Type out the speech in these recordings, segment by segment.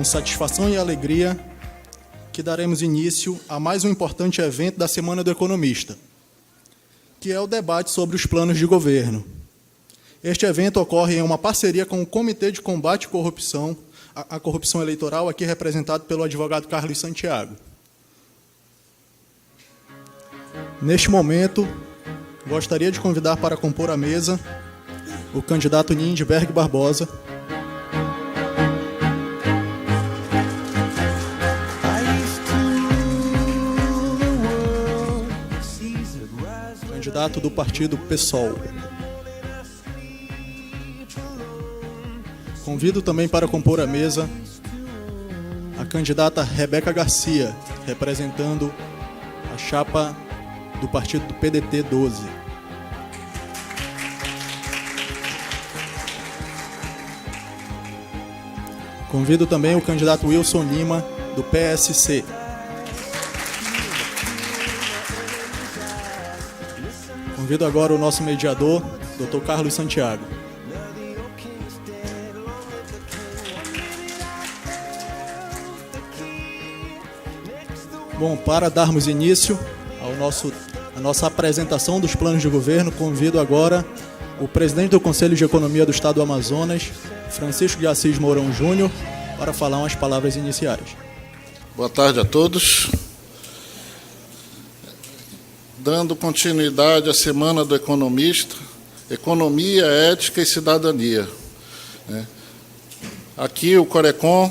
satisfação e alegria que daremos início a mais um importante evento da Semana do Economista, que é o debate sobre os planos de governo. Este evento ocorre em uma parceria com o Comitê de Combate à Corrupção Eleitoral, aqui representado pelo advogado Carlos Santiago. Neste momento, gostaria de convidar para compor a mesa o candidato Lindbergh Barbosa, candidato do partido PSOL. Convido também para compor a mesa a candidata Rebeca Garcia, representando a chapa do partido do PDT 12. Convido também o candidato Wilson Lima, do PSC. Convido agora o nosso mediador, Dr. Carlos Santiago. Bom, para darmos início à nossa apresentação dos planos de governo, convido agora o presidente do Conselho de Economia do Estado do Amazonas, Francisco de Assis Mourão Júnior, para falar umas palavras iniciais. Boa tarde a todos. Dando continuidade à Semana do Economista, Economia, Ética e Cidadania. Aqui o Corecon,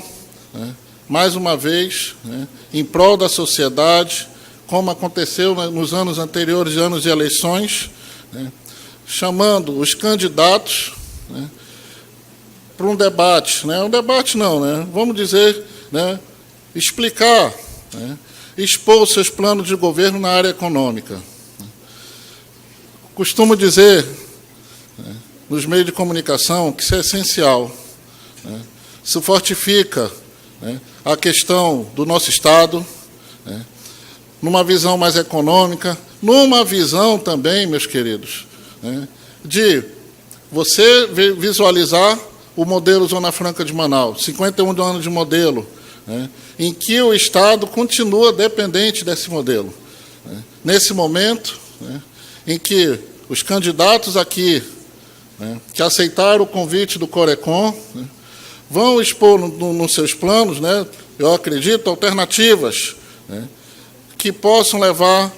mais uma vez, em prol da sociedade, como aconteceu nos anos anteriores, anos de eleições, chamando os candidatos para um debate. Um debate não, vamos dizer, explicar, expor os seus planos de governo na área econômica. Costumo dizer, nos meios de comunicação, que isso é essencial. Isso fortifica a questão do nosso Estado, numa visão mais econômica, numa visão também, meus queridos, de você visualizar o modelo Zona Franca de Manaus, 51 anos de modelo, em que o Estado continua dependente desse modelo. Nesse momento, em que os candidatos aqui, que aceitaram o convite do Corecon, vão expor nos seus planos, eu acredito, alternativas que possam levar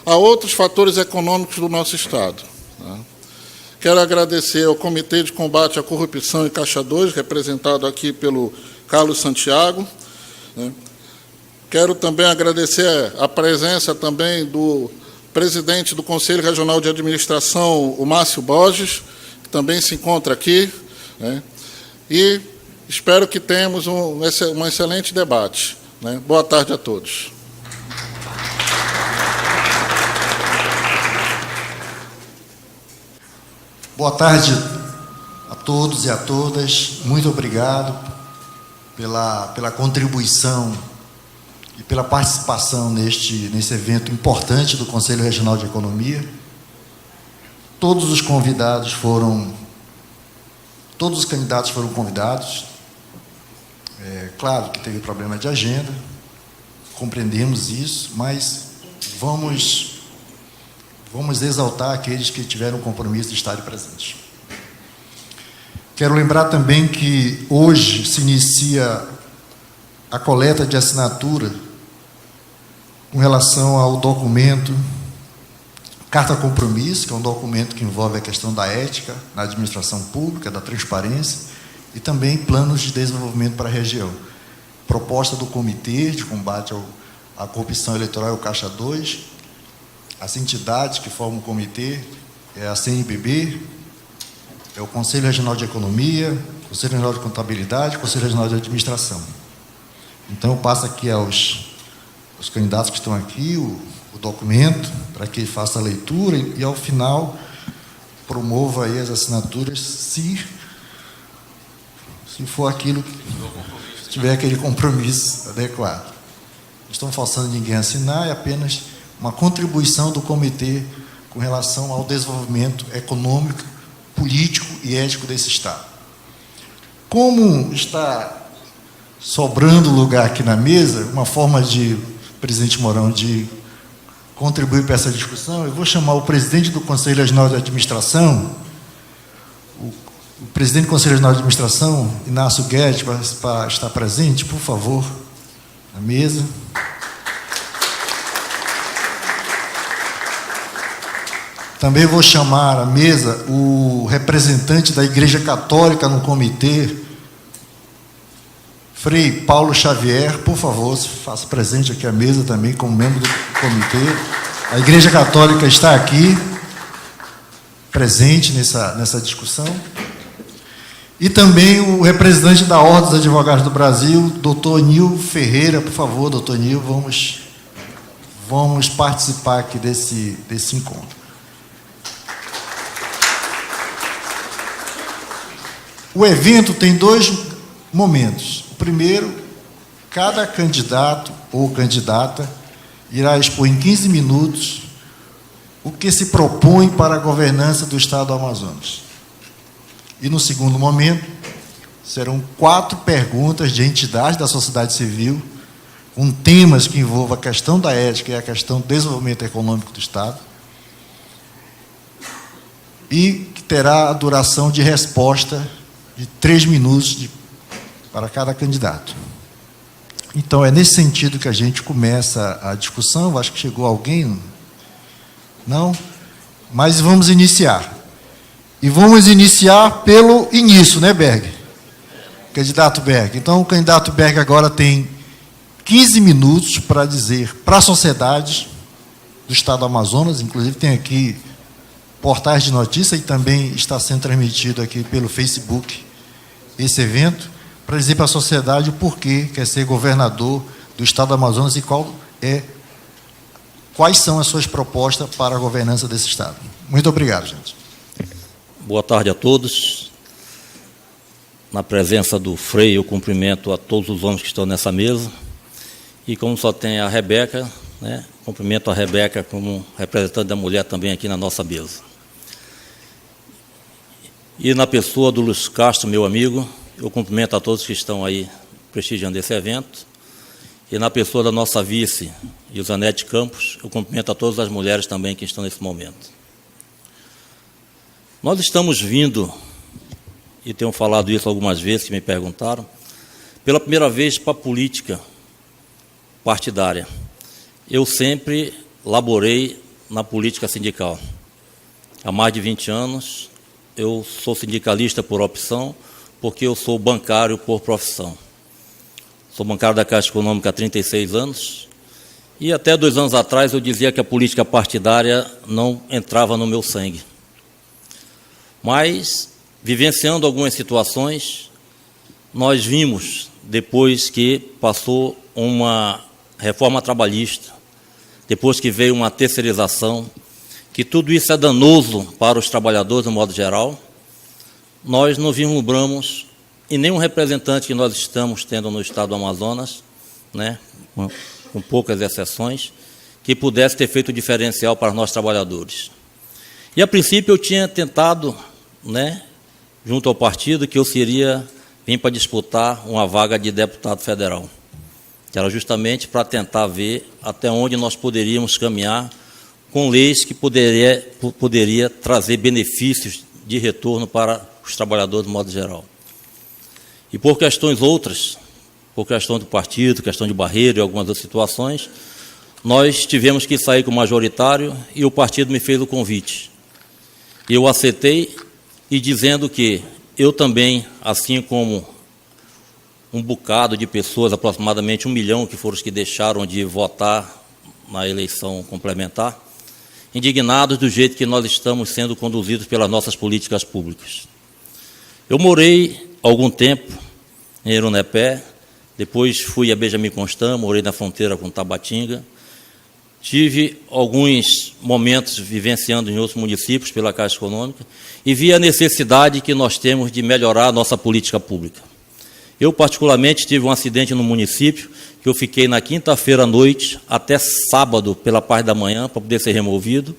a outros fatores econômicos do nosso Estado. Quero agradecer ao Comitê de Combate à Corrupção e Caixa 2, representado aqui pelo Carlos Santiago. Quero também agradecer a presença também do presidente do Conselho Regional de Administração, o Márcio Borges, que também se encontra aqui, e espero que tenhamos um excelente debate. Boa tarde a todos. Boa tarde a todos e a todas. Muito obrigado pela contribuição e pela participação nesse evento importante do Conselho Regional de Economia. Todos os candidatos foram convidados. Claro que teve problema de agenda, compreendemos isso, mas vamos exaltar aqueles que tiveram o compromisso de estarem presentes. Quero lembrar também que hoje se inicia a coleta de assinatura com relação ao documento Carta Compromisso, que é um documento que envolve a questão da ética na administração pública, da transparência, e também planos de desenvolvimento para a região. Proposta do Comitê de Combate à Corrupção Eleitoral, o Caixa 2, as entidades que formam o comitê é a CNBB, é o Conselho Regional de Economia, Conselho Regional de Contabilidade, Conselho Regional de Administração. Então, eu passo aqui aos candidatos que estão aqui o documento, para que faça a leitura e, ao final, promova aí as assinaturas, se for aquilo, se tiver aquele compromisso adequado. Não estão forçando ninguém a assinar, é apenas uma contribuição do comitê com relação ao desenvolvimento econômico, político e ético desse Estado. Como está sobrando lugar aqui na mesa, uma forma de, presidente Mourão, de contribuir para essa discussão, eu vou chamar o presidente do Conselho Regional de Administração, o presidente do Conselho Regional de Administração, Inácio Guedes, para estar presente, por favor, na mesa. Também vou chamar à mesa o representante da Igreja Católica no comitê, Frei Paulo Xavier, por favor, se faça presente aqui à mesa também, como membro do comitê. A Igreja Católica está aqui, presente nessa discussão. E também o representante da Ordem dos Advogados do Brasil, doutor Nil Ferreira, por favor, doutor Nil, vamos participar aqui desse encontro. O evento tem 2 momentos. O primeiro, cada candidato ou candidata irá expor em 15 minutos o que se propõe para a governança do Estado do Amazonas. E no segundo momento, serão 4 perguntas de entidades da sociedade civil, com temas que envolvam a questão da ética e a questão do desenvolvimento econômico do Estado, e que terá a duração de resposta de 3 minutos para cada candidato. Então, é nesse sentido que a gente começa a discussão. Acho que chegou alguém? Não? Mas vamos iniciar. E vamos iniciar pelo início, né, Berg? Candidato Berg. Então, o candidato Berg agora tem 15 minutos para dizer para a sociedade do Estado do Amazonas, inclusive tem aqui portais de notícia e também está sendo transmitido aqui pelo Facebook esse evento, para dizer para a sociedade o porquê quer ser governador do Estado do Amazonas e quais são as suas propostas para a governança desse Estado. Muito obrigado, gente. Boa tarde a todos. Na presença do Frei, eu cumprimento a todos os homens que estão nessa mesa. E como só tem a Rebeca, né, cumprimento a Rebeca como representante da mulher também aqui na nossa mesa. E na pessoa do Luiz Castro, meu amigo, eu cumprimento a todos que estão aí prestigiando esse evento. E na pessoa da nossa vice, Isanete Campos, eu cumprimento a todas as mulheres também que estão nesse momento. Nós estamos vindo, e tenho falado isso algumas vezes que me perguntaram, pela primeira vez para a política partidária. Eu sempre laborei na política sindical. Há mais de 20 anos, eu sou sindicalista por opção, porque eu sou bancário por profissão. Sou bancário da Caixa Econômica há 36 anos, e até 2 anos atrás eu dizia que a política partidária não entrava no meu sangue. Mas, vivenciando algumas situações, nós vimos, depois que passou uma reforma trabalhista, depois que veio uma terceirização, que tudo isso é danoso para os trabalhadores, de modo geral. Nós não vislumbramos em nenhum representante que nós estamos tendo no Estado do Amazonas, né, com poucas exceções, que pudesse ter feito diferencial para nós trabalhadores. E, a princípio, eu tinha tentado, né, junto ao partido, que eu vim para disputar uma vaga de deputado federal, que era justamente para tentar ver até onde nós poderíamos caminhar com leis que poderia trazer benefícios de retorno para os trabalhadores de modo geral. E por questões outras, por questão do partido, questão de barreira e algumas outras situações, nós tivemos que sair com o majoritário e o partido me fez o convite. Eu aceitei e dizendo que eu também, assim como um bocado de pessoas, aproximadamente 1 milhão, que foram os que deixaram de votar na eleição complementar, indignados do jeito que nós estamos sendo conduzidos pelas nossas políticas públicas. Eu morei algum tempo em Erunepé, depois fui a Benjamin Constant, morei na fronteira com Tabatinga, tive alguns momentos vivenciando em outros municípios pela Caixa Econômica e vi a necessidade que nós temos de melhorar a nossa política pública. Eu, particularmente, tive um acidente no município, que eu fiquei na quinta-feira à noite até sábado, pela parte da manhã, para poder ser removido,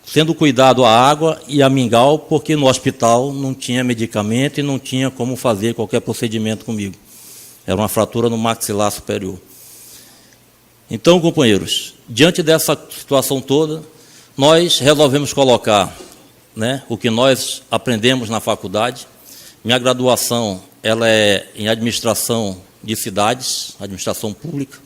sendo cuidado a água e a mingau, porque no hospital não tinha medicamento e não tinha como fazer qualquer procedimento comigo. Era uma fratura no maxilar superior. Então, companheiros, diante dessa situação toda, nós resolvemos colocar, né, o que nós aprendemos na faculdade. Minha graduação ela é em administração de cidades, administração pública,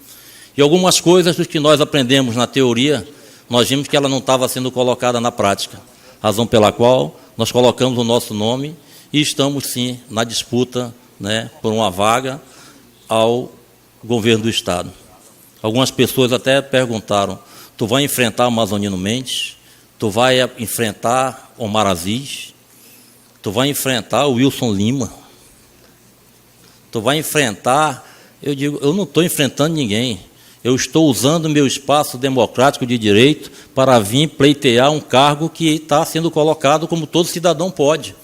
e algumas coisas do que nós aprendemos na teoria, nós vimos que ela não estava sendo colocada na prática, razão pela qual nós colocamos o nosso nome e estamos, sim, na disputa, né, por uma vaga ao governo do Estado. Algumas pessoas até perguntaram, tu vai enfrentar Amazonino Mendes? Tu vai enfrentar Omar Aziz? Tu vai enfrentar o Wilson Lima? Tu vai enfrentar... Eu digo, eu não estou enfrentando ninguém. Eu estou usando o meu espaço democrático de direito para vir pleitear um cargo que está sendo colocado como todo cidadão pode.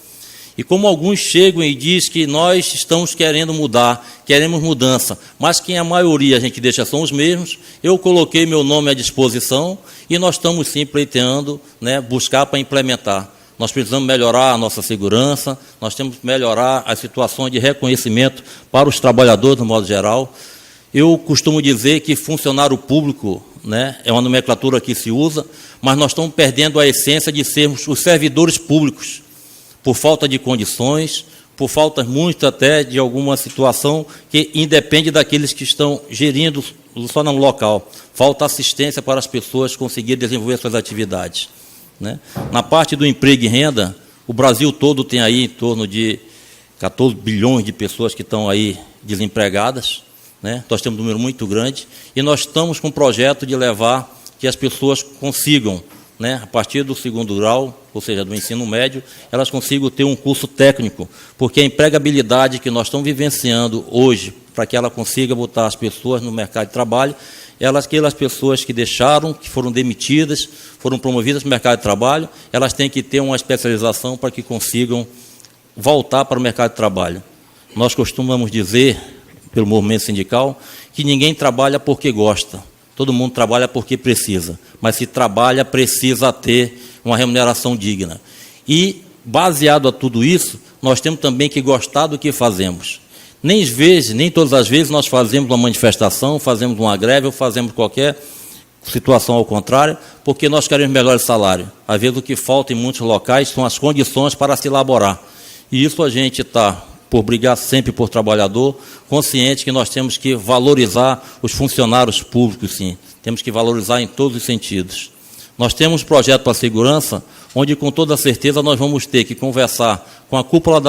E como alguns chegam e dizem que nós estamos querendo mudar, queremos mudança, mas que a maioria a gente deixa são os mesmos, eu coloquei meu nome à disposição e nós estamos sim pleiteando, né, buscar para implementar. Nós precisamos melhorar a nossa segurança, nós temos que melhorar as situações de reconhecimento para os trabalhadores, no modo geral. Eu costumo dizer que funcionário público, né, é uma nomenclatura que se usa, mas nós estamos perdendo a essência de sermos os servidores públicos, por falta de condições, por falta muito até de alguma situação que independe daqueles que estão gerindo só no local. Falta assistência para as pessoas conseguirem desenvolver suas atividades, né? Na parte do emprego e renda, o Brasil todo tem aí em torno de 14 bilhões de pessoas que estão aí desempregadas, né? Nós temos um número muito grande e nós estamos com um projeto de levar que as pessoas consigam, né, a partir do segundo grau, ou seja, do ensino médio, elas consigam ter um curso técnico, porque a empregabilidade que nós estamos vivenciando hoje, para que ela consiga botar as pessoas no mercado de trabalho, aquelas pessoas que deixaram, que foram demitidas, foram promovidas para o mercado de trabalho, elas têm que ter uma especialização para que consigam voltar para o mercado de trabalho. Nós costumamos dizer, pelo movimento sindical, que ninguém trabalha porque gosta. Todo mundo trabalha porque precisa, mas se trabalha, precisa ter uma remuneração digna. E, baseado a tudo isso, nós temos também que gostar do que fazemos. Nem todas as vezes nós fazemos uma manifestação, fazemos uma greve ou fazemos qualquer situação ao contrário, porque nós queremos melhor salário. Às vezes o que falta em muitos locais são as condições para se elaborar. E isso a gente está por brigar sempre por trabalhador, consciente que nós temos que valorizar os funcionários públicos, sim. Temos que valorizar em todos os sentidos. Nós temos um projeto para a segurança, onde com toda certeza nós vamos ter que conversar com a cúpula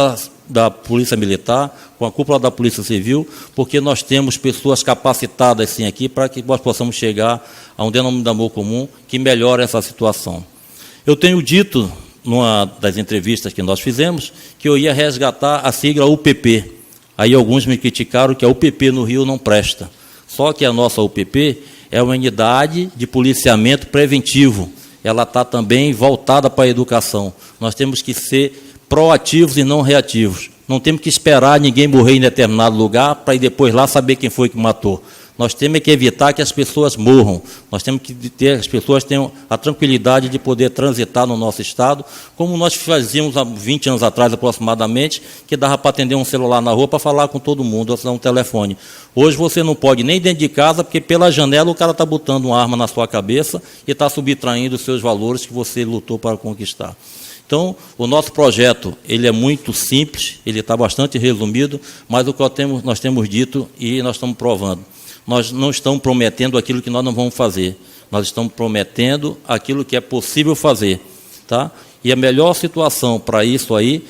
da Polícia Militar, com a cúpula da Polícia Civil, porque nós temos pessoas capacitadas, sim, aqui, para que nós possamos chegar a um denominador comum que melhore essa situação. Eu tenho dito, numa das entrevistas que nós fizemos, que eu ia resgatar a sigla UPP. Aí alguns me criticaram que a UPP no Rio não presta. Só que a nossa UPP é uma unidade de policiamento preventivo. Ela está também voltada para a educação. Nós temos que ser proativos e não reativos. Não temos que esperar ninguém morrer em determinado lugar para ir depois lá saber quem foi que matou. Nós temos que evitar que as pessoas morram. Nós temos que ter as pessoas tenham a tranquilidade de poder transitar no nosso estado, como nós fazíamos há 20 anos atrás, aproximadamente, que dava para atender um celular na rua para falar com todo mundo, ou um telefone. Hoje você não pode nem dentro de casa, porque pela janela o cara está botando uma arma na sua cabeça e está subtraindo os seus valores que você lutou para conquistar. Então, o nosso projeto ele é muito simples, ele está bastante resumido, mas o que nós temos dito e nós estamos provando. Nós não estamos prometendo aquilo que nós não vamos fazer. Nós estamos prometendo aquilo que é possível fazer. Tá? E a melhor situação para isso aí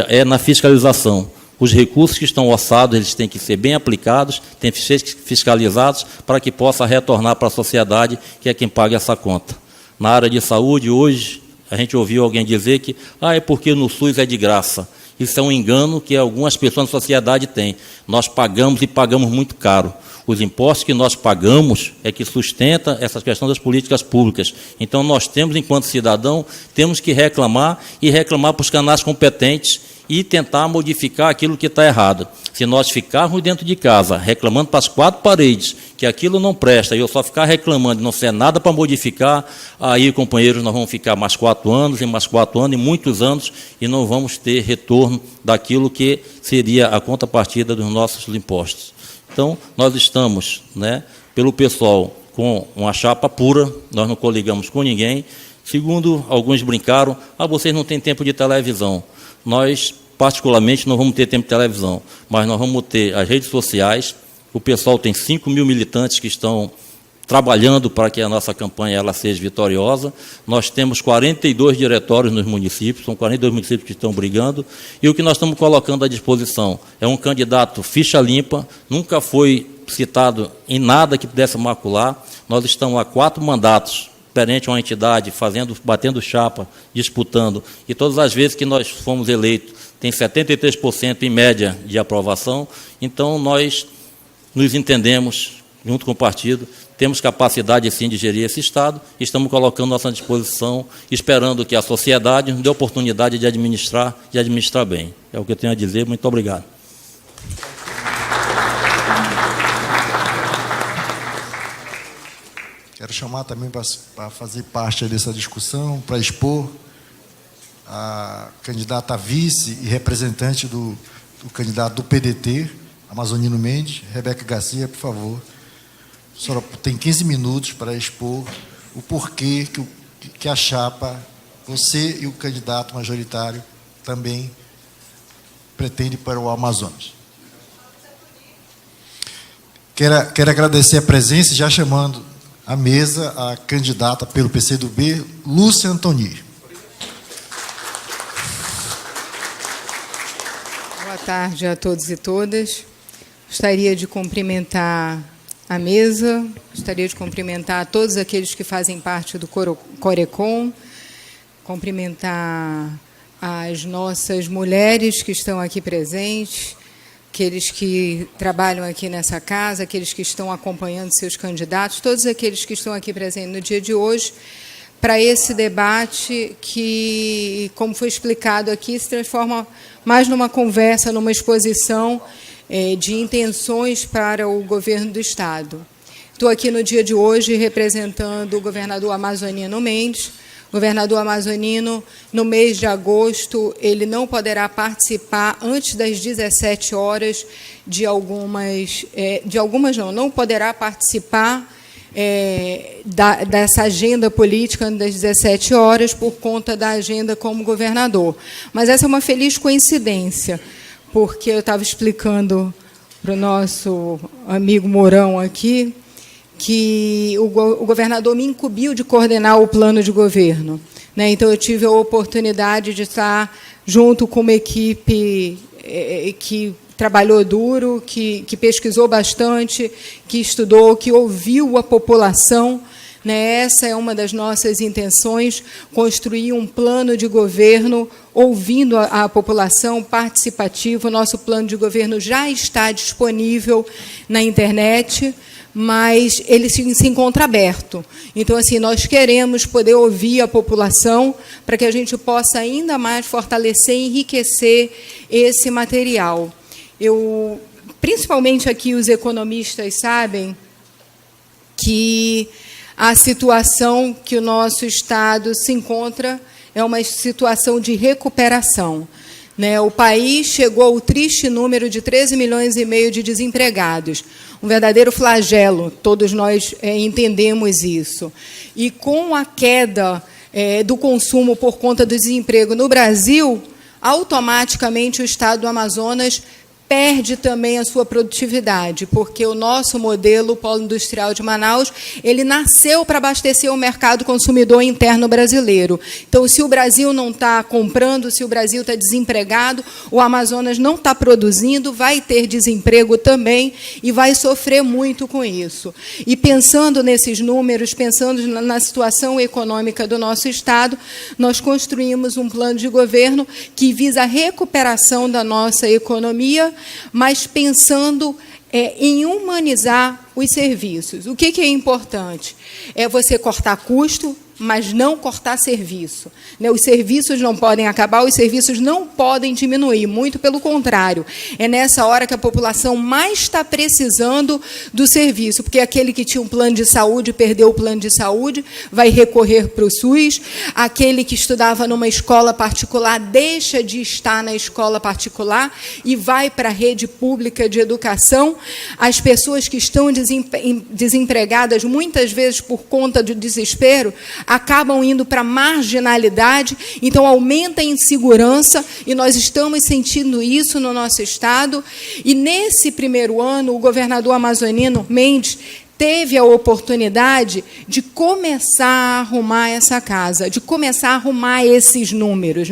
é na fiscalização. Os recursos que estão orçados, eles têm que ser bem aplicados, têm que ser fiscalizados para que possa retornar para a sociedade, que é quem paga essa conta. Na área de saúde, hoje, a gente ouviu alguém dizer que é porque no SUS é de graça. Isso é um engano que algumas pessoas na sociedade têm. Nós pagamos e pagamos muito caro. Os impostos que nós pagamos é que sustenta essa questão das políticas públicas. Então, nós temos, enquanto cidadão, temos que reclamar e reclamar para os canais competentes e tentar modificar aquilo que está errado. Se nós ficarmos dentro de casa, reclamando para as quatro paredes, que aquilo não presta, e eu só ficar reclamando e não ser nada para modificar, aí, companheiros, nós vamos ficar mais 4 anos, e mais 4 anos, e muitos anos, e não vamos ter retorno daquilo que seria a contrapartida dos nossos impostos. Então, nós estamos, né, pelo pessoal, com uma chapa pura, nós não coligamos com ninguém. Segundo, alguns brincaram, vocês não têm tempo de televisão. Nós, particularmente, não vamos ter tempo de televisão, mas nós vamos ter as redes sociais. O pessoal tem 5 mil militantes que estão trabalhando para que a nossa campanha ela seja vitoriosa. Nós temos 42 diretórios nos municípios, são 42 municípios que estão brigando, e o que nós estamos colocando à disposição é um candidato ficha limpa, nunca foi citado em nada que pudesse macular. Nós estamos há 4 mandatos perante uma entidade, batendo chapa, disputando, e todas as vezes que nós fomos eleitos, tem 73% em média de aprovação. Então, nós nos entendemos, junto com o partido, temos capacidade, sim, de gerir esse Estado, e estamos colocando nossa disposição, esperando que a sociedade nos dê oportunidade de administrar bem. É o que eu tenho a dizer. Muito obrigado. Quero chamar também para fazer parte dessa discussão, para expor a candidata a vice e representante do candidato do PDT, Amazonino Mendes, Rebeca Garcia, por favor. A senhora tem 15 minutos para expor o porquê que a chapa, você e o candidato majoritário, também pretende para o Amazonas. Quero agradecer a presença, já chamando à mesa a candidata pelo PCdoB, Lúcia Antoni. Boa tarde a todos e todas. Gostaria de cumprimentar a mesa, gostaria de cumprimentar todos aqueles que fazem parte do Corecon, cumprimentar as nossas mulheres que estão aqui presentes, aqueles que trabalham aqui nessa casa, aqueles que estão acompanhando seus candidatos, todos aqueles que estão aqui presentes no dia de hoje, para esse debate que, como foi explicado aqui, se transforma mais numa conversa, numa exposição de intenções para o governo do Estado. Estou aqui no dia de hoje representando o governador Amazonino Mendes. O governador Amazonino, no mês de agosto, ele não poderá participar antes das 17 horas não poderá participar dessa agenda política das 17 horas por conta da agenda como governador. Mas essa é uma feliz coincidência, porque eu estava explicando para o nosso amigo Mourão aqui que o governador me incumbiu de coordenar o plano de governo, né? Então, eu tive a oportunidade de estar junto com uma equipe que trabalhou duro, que pesquisou bastante, que estudou, que ouviu a população, né? Essa é uma das nossas intenções, construir um plano de governo ouvindo a população, participativo. O nosso plano de governo já está disponível na internet, mas ele se encontra aberto. Então, assim, nós queremos poder ouvir a população para que a gente possa ainda mais fortalecer e enriquecer esse material. Principalmente aqui os economistas sabem que a situação que o nosso Estado se encontra é uma situação de recuperação, né? O país chegou ao triste número de 13,5 milhões de desempregados, um verdadeiro flagelo, todos nós entendemos isso. E com a queda do consumo por conta do desemprego no Brasil, automaticamente o Estado do Amazonas perde também a sua produtividade, porque o nosso modelo polo industrial de Manaus, ele nasceu para abastecer o mercado consumidor interno brasileiro. Então, se o Brasil não está comprando, se o Brasil está desempregado, o Amazonas não está produzindo, vai ter desemprego também e vai sofrer muito com isso. E pensando nesses números, pensando na situação econômica do nosso Estado, nós construímos um plano de governo que visa a recuperação da nossa economia, mas pensando em humanizar os serviços. O que é importante? É você cortar custo, mas não cortar serviço. Os serviços não podem acabar, os serviços não podem diminuir, muito pelo contrário. É nessa hora que a população mais está precisando do serviço, porque aquele que tinha um plano de saúde, perdeu o plano de saúde, vai recorrer para o SUS, aquele que estudava numa escola particular deixa de estar na escola particular e vai para a rede pública de educação. As pessoas que estão desempregadas, muitas vezes por conta do desespero, acabam indo para a marginalidade, então aumenta a insegurança, e nós estamos sentindo isso no nosso Estado. E, nesse primeiro ano, o governador amazonino Mendes teve a oportunidade de começar a arrumar essa casa, de começar a arrumar esses números,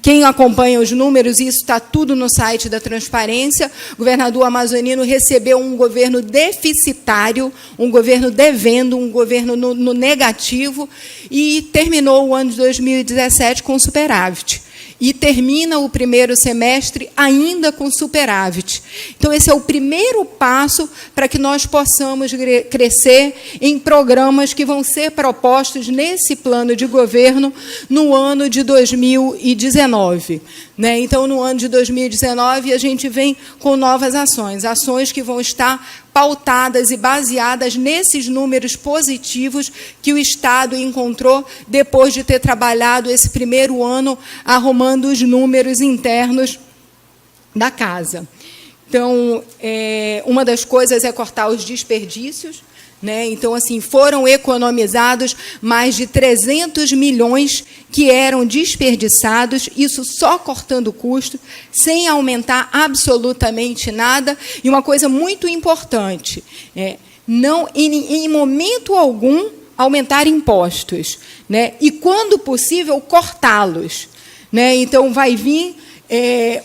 Quem acompanha os números, isso está tudo no site da Transparência, o governador amazonino recebeu um governo deficitário, um governo devendo, um governo no negativo, e terminou o ano de 2017 com superávit. E termina o primeiro semestre ainda com superávit. Então, esse é o primeiro passo para que nós possamos crescer em programas que vão ser propostos nesse plano de governo no ano de 2019. Então, no ano de 2019, a gente vem com novas ações que vão estar pautadas e baseadas nesses números positivos que o Estado encontrou depois de ter trabalhado esse primeiro ano arrumando os números internos da casa. Então, uma das coisas é cortar os desperdícios. Então, assim, foram economizados mais de 300 milhões que eram desperdiçados, isso só cortando custo, sem aumentar absolutamente nada. E uma coisa muito importante, não, em momento algum, aumentar impostos, e, quando possível, cortá-los. Então, vai vir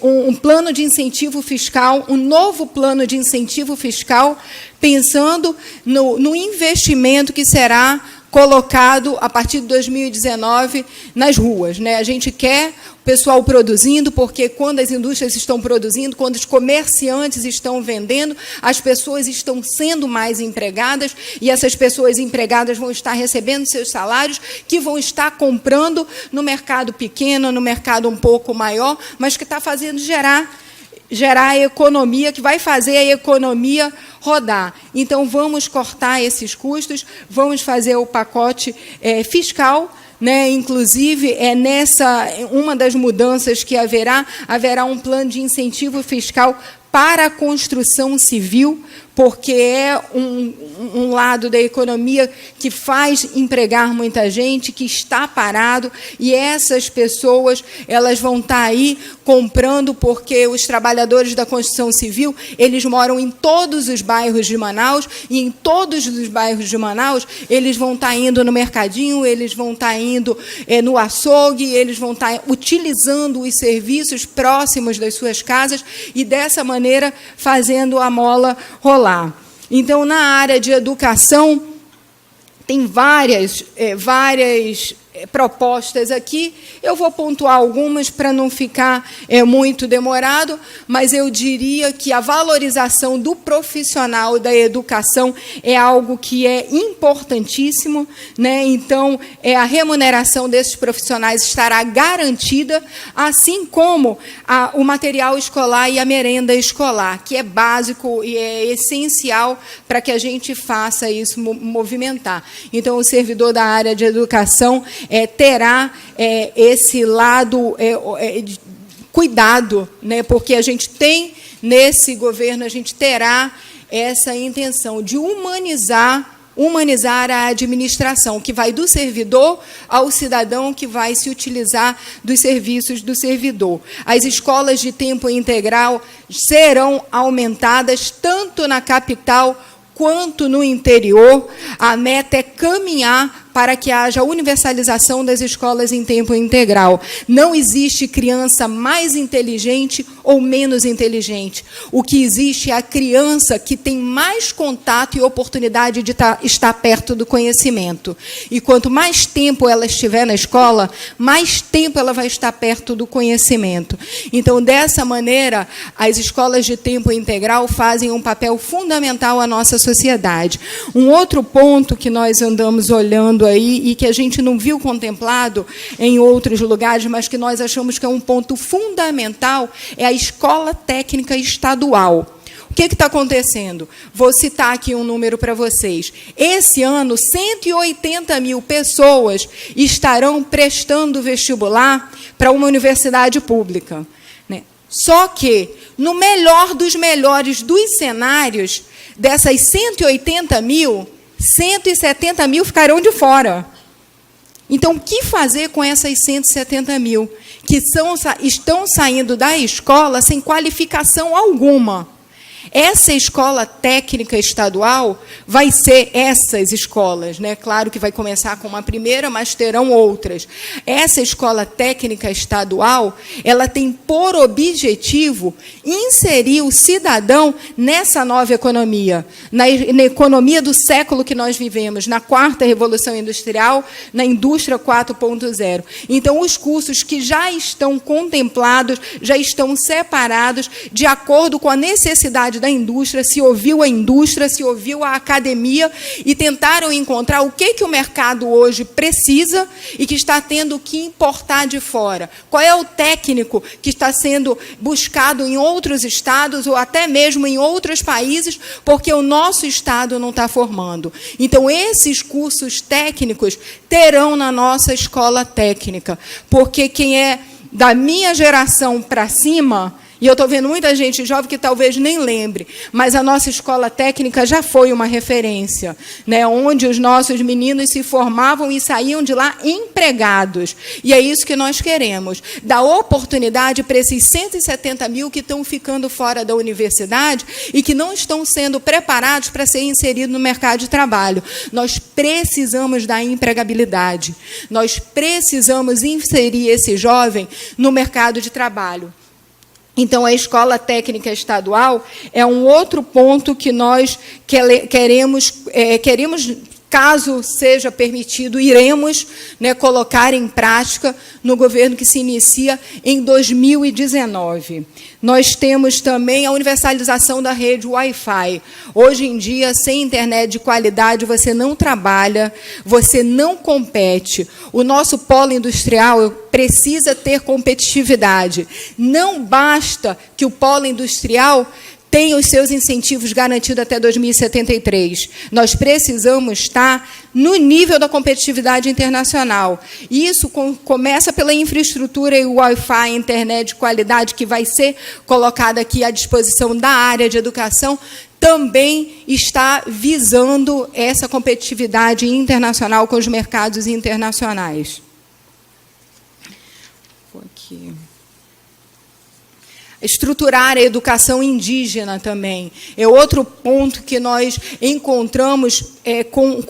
um plano de incentivo fiscal, um novo plano de incentivo fiscal, pensando no investimento que será colocado a partir de 2019 nas ruas. A gente quer o pessoal produzindo, porque quando as indústrias estão produzindo, quando os comerciantes estão vendendo, as pessoas estão sendo mais empregadas, e essas pessoas empregadas vão estar recebendo seus salários, que vão estar comprando no mercado pequeno, no mercado um pouco maior, mas que está fazendo gerar a economia, que vai fazer a economia rodar. Então, vamos cortar esses custos, vamos fazer o pacote fiscal, inclusive, uma das mudanças que haverá um plano de incentivo fiscal para a construção civil, porque é um lado da economia que faz empregar muita gente, que está parado, e essas pessoas elas vão estar aí comprando, porque os trabalhadores da construção civil, eles moram em todos os bairros de Manaus, e em todos os bairros de Manaus, eles vão estar indo no mercadinho, eles vão estar indo no açougue, eles vão estar utilizando os serviços próximos das suas casas, e, dessa maneira, fazendo a mola rolar. Então, na área de educação, tem várias propostas aqui. Eu vou pontuar algumas para não ficar muito demorado, mas eu diria que a valorização do profissional da educação é algo que é importantíssimo. Então, a remuneração desses profissionais estará garantida, assim como o material escolar e a merenda escolar, que é básico e é essencial para que a gente faça isso movimentar. Então, o servidor da área de educação terá esse lado de cuidado, porque a gente tem, nesse governo, a gente terá essa intenção de humanizar a administração, que vai do servidor ao cidadão que vai se utilizar dos serviços do servidor. As escolas de tempo integral serão aumentadas tanto na capital quanto no interior. A meta é caminhar para que haja universalização das escolas em tempo integral. Não existe criança mais inteligente ou menos inteligente. O que existe é a criança que tem mais contato e oportunidade de estar perto do conhecimento. E quanto mais tempo ela estiver na escola, mais tempo ela vai estar perto do conhecimento. Então, dessa maneira, as escolas de tempo integral fazem um papel fundamental à nossa sociedade. Um outro ponto que nós andamos olhando aí e que a gente não viu contemplado em outros lugares, mas que nós achamos que é um ponto fundamental, é a escola técnica estadual. O que está acontecendo? Vou citar aqui um número para vocês. Esse ano, 180 mil pessoas estarão prestando vestibular para uma universidade pública. Só que, no melhor dos melhores dos cenários, dessas 180 mil, 170 mil ficarão de fora. Então, o que fazer com essas 170 mil que estão saindo da escola sem qualificação alguma? Essa escola técnica estadual vai ser essas escolas, né? Claro que vai começar com uma primeira, mas terão outras. Essa escola técnica estadual, ela tem por objetivo inserir o cidadão nessa nova economia, na economia do século que nós vivemos, na quarta revolução industrial, na indústria 4.0. Então, os cursos que já estão contemplados, já estão separados de acordo com a necessidade da indústria, se ouviu a indústria, se ouviu a academia e tentaram encontrar o que o mercado hoje precisa e que está tendo que importar de fora. Qual é o técnico que está sendo buscado em outros estados ou até mesmo em outros países, porque o nosso estado não está formando. Então, esses cursos técnicos terão na nossa escola técnica, porque quem é da minha geração para cima, e eu estou vendo muita gente jovem que talvez nem lembre, mas a nossa escola técnica já foi uma referência, né, onde os nossos meninos se formavam e saíam de lá empregados. E é isso que nós queremos, dar oportunidade para esses 170 mil que estão ficando fora da universidade e que não estão sendo preparados para ser inseridos no mercado de trabalho. Nós precisamos da empregabilidade. Nós precisamos inserir esse jovem no mercado de trabalho. Então, a escola técnica estadual é um outro ponto que nós queremos, caso seja permitido, iremos, né, colocar em prática no governo que se inicia em 2019. Nós temos também a universalização da rede Wi-Fi. Hoje em dia, sem internet de qualidade, você não trabalha, você não compete. O nosso polo industrial precisa ter competitividade. Não basta que o polo industrial tem os seus incentivos garantidos até 2073. Nós precisamos estar no nível da competitividade internacional. E isso começa pela infraestrutura e o Wi-Fi, internet de qualidade, que vai ser colocada aqui à disposição da área de educação, também está visando essa competitividade internacional com os mercados internacionais. Vou aqui. Estruturar a educação indígena também. É outro ponto que nós encontramos com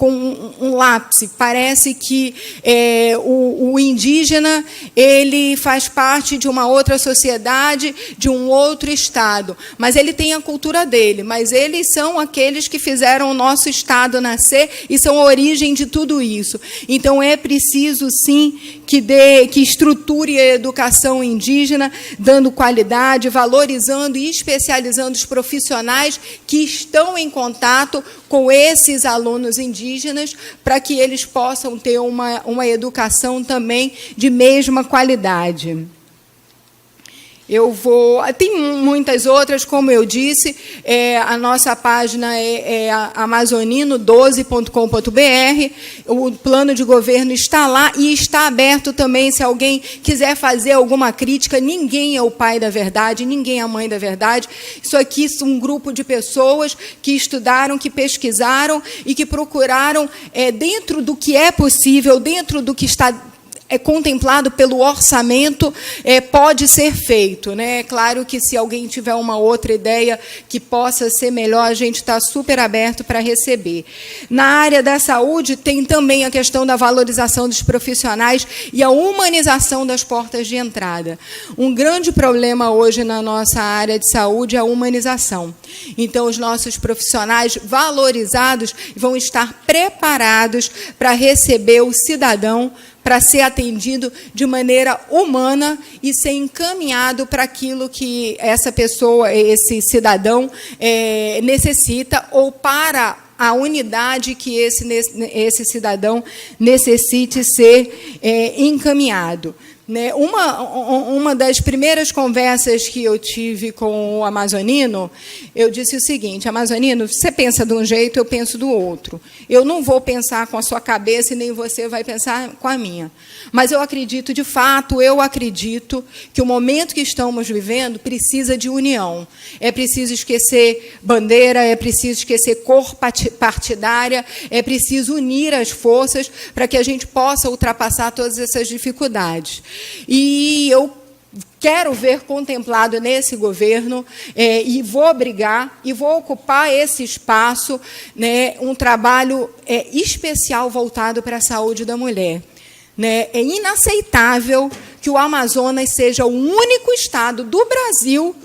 um lápis. Parece que o indígena ele faz parte de uma outra sociedade, de um outro estado, mas ele tem a cultura dele, mas eles são aqueles que fizeram o nosso estado nascer e são a origem de tudo isso. Então, é preciso, sim, que estruture a educação indígena, dando qualidade, valorizando e especializando os profissionais que estão em contato com esses alunos indígenas, para que eles possam ter uma educação também de mesma qualidade. Tem muitas outras, como eu disse, a nossa página é amazonino12.com.br, o plano de governo está lá e está aberto também, se alguém quiser fazer alguma crítica. Ninguém é o pai da verdade, ninguém é a mãe da verdade. Isso aqui é um grupo de pessoas que estudaram, que pesquisaram e que procuraram, dentro do que é possível, dentro do que está é contemplado pelo orçamento, pode ser feito, né? Claro que se alguém tiver uma outra ideia que possa ser melhor, a gente está super aberto para receber. Na área da saúde, tem também a questão da valorização dos profissionais e a humanização das portas de entrada. Um grande problema hoje na nossa área de saúde é a humanização. Então, os nossos profissionais valorizados vão estar preparados para receber o cidadão, para ser atendido de maneira humana e ser encaminhado para aquilo que essa pessoa, esse cidadão, necessita, ou para a unidade que esse cidadão necessite ser encaminhado. Né? Uma das primeiras conversas que eu tive com o amazonino, eu disse o seguinte: amazonino, você pensa de um jeito, eu penso do outro. Eu não vou pensar com a sua cabeça e nem você vai pensar com a minha. Mas eu acredito, de fato, eu acredito que o momento que estamos vivendo precisa de união. É preciso esquecer bandeira, é preciso esquecer cor partidária, é preciso unir as forças para que a gente possa ultrapassar todas essas dificuldades. E eu quero ver contemplado nesse governo, e vou brigar, e vou ocupar esse espaço, né, um trabalho especial voltado para a saúde da mulher. Né? É inaceitável que o Amazonas seja o único estado do Brasil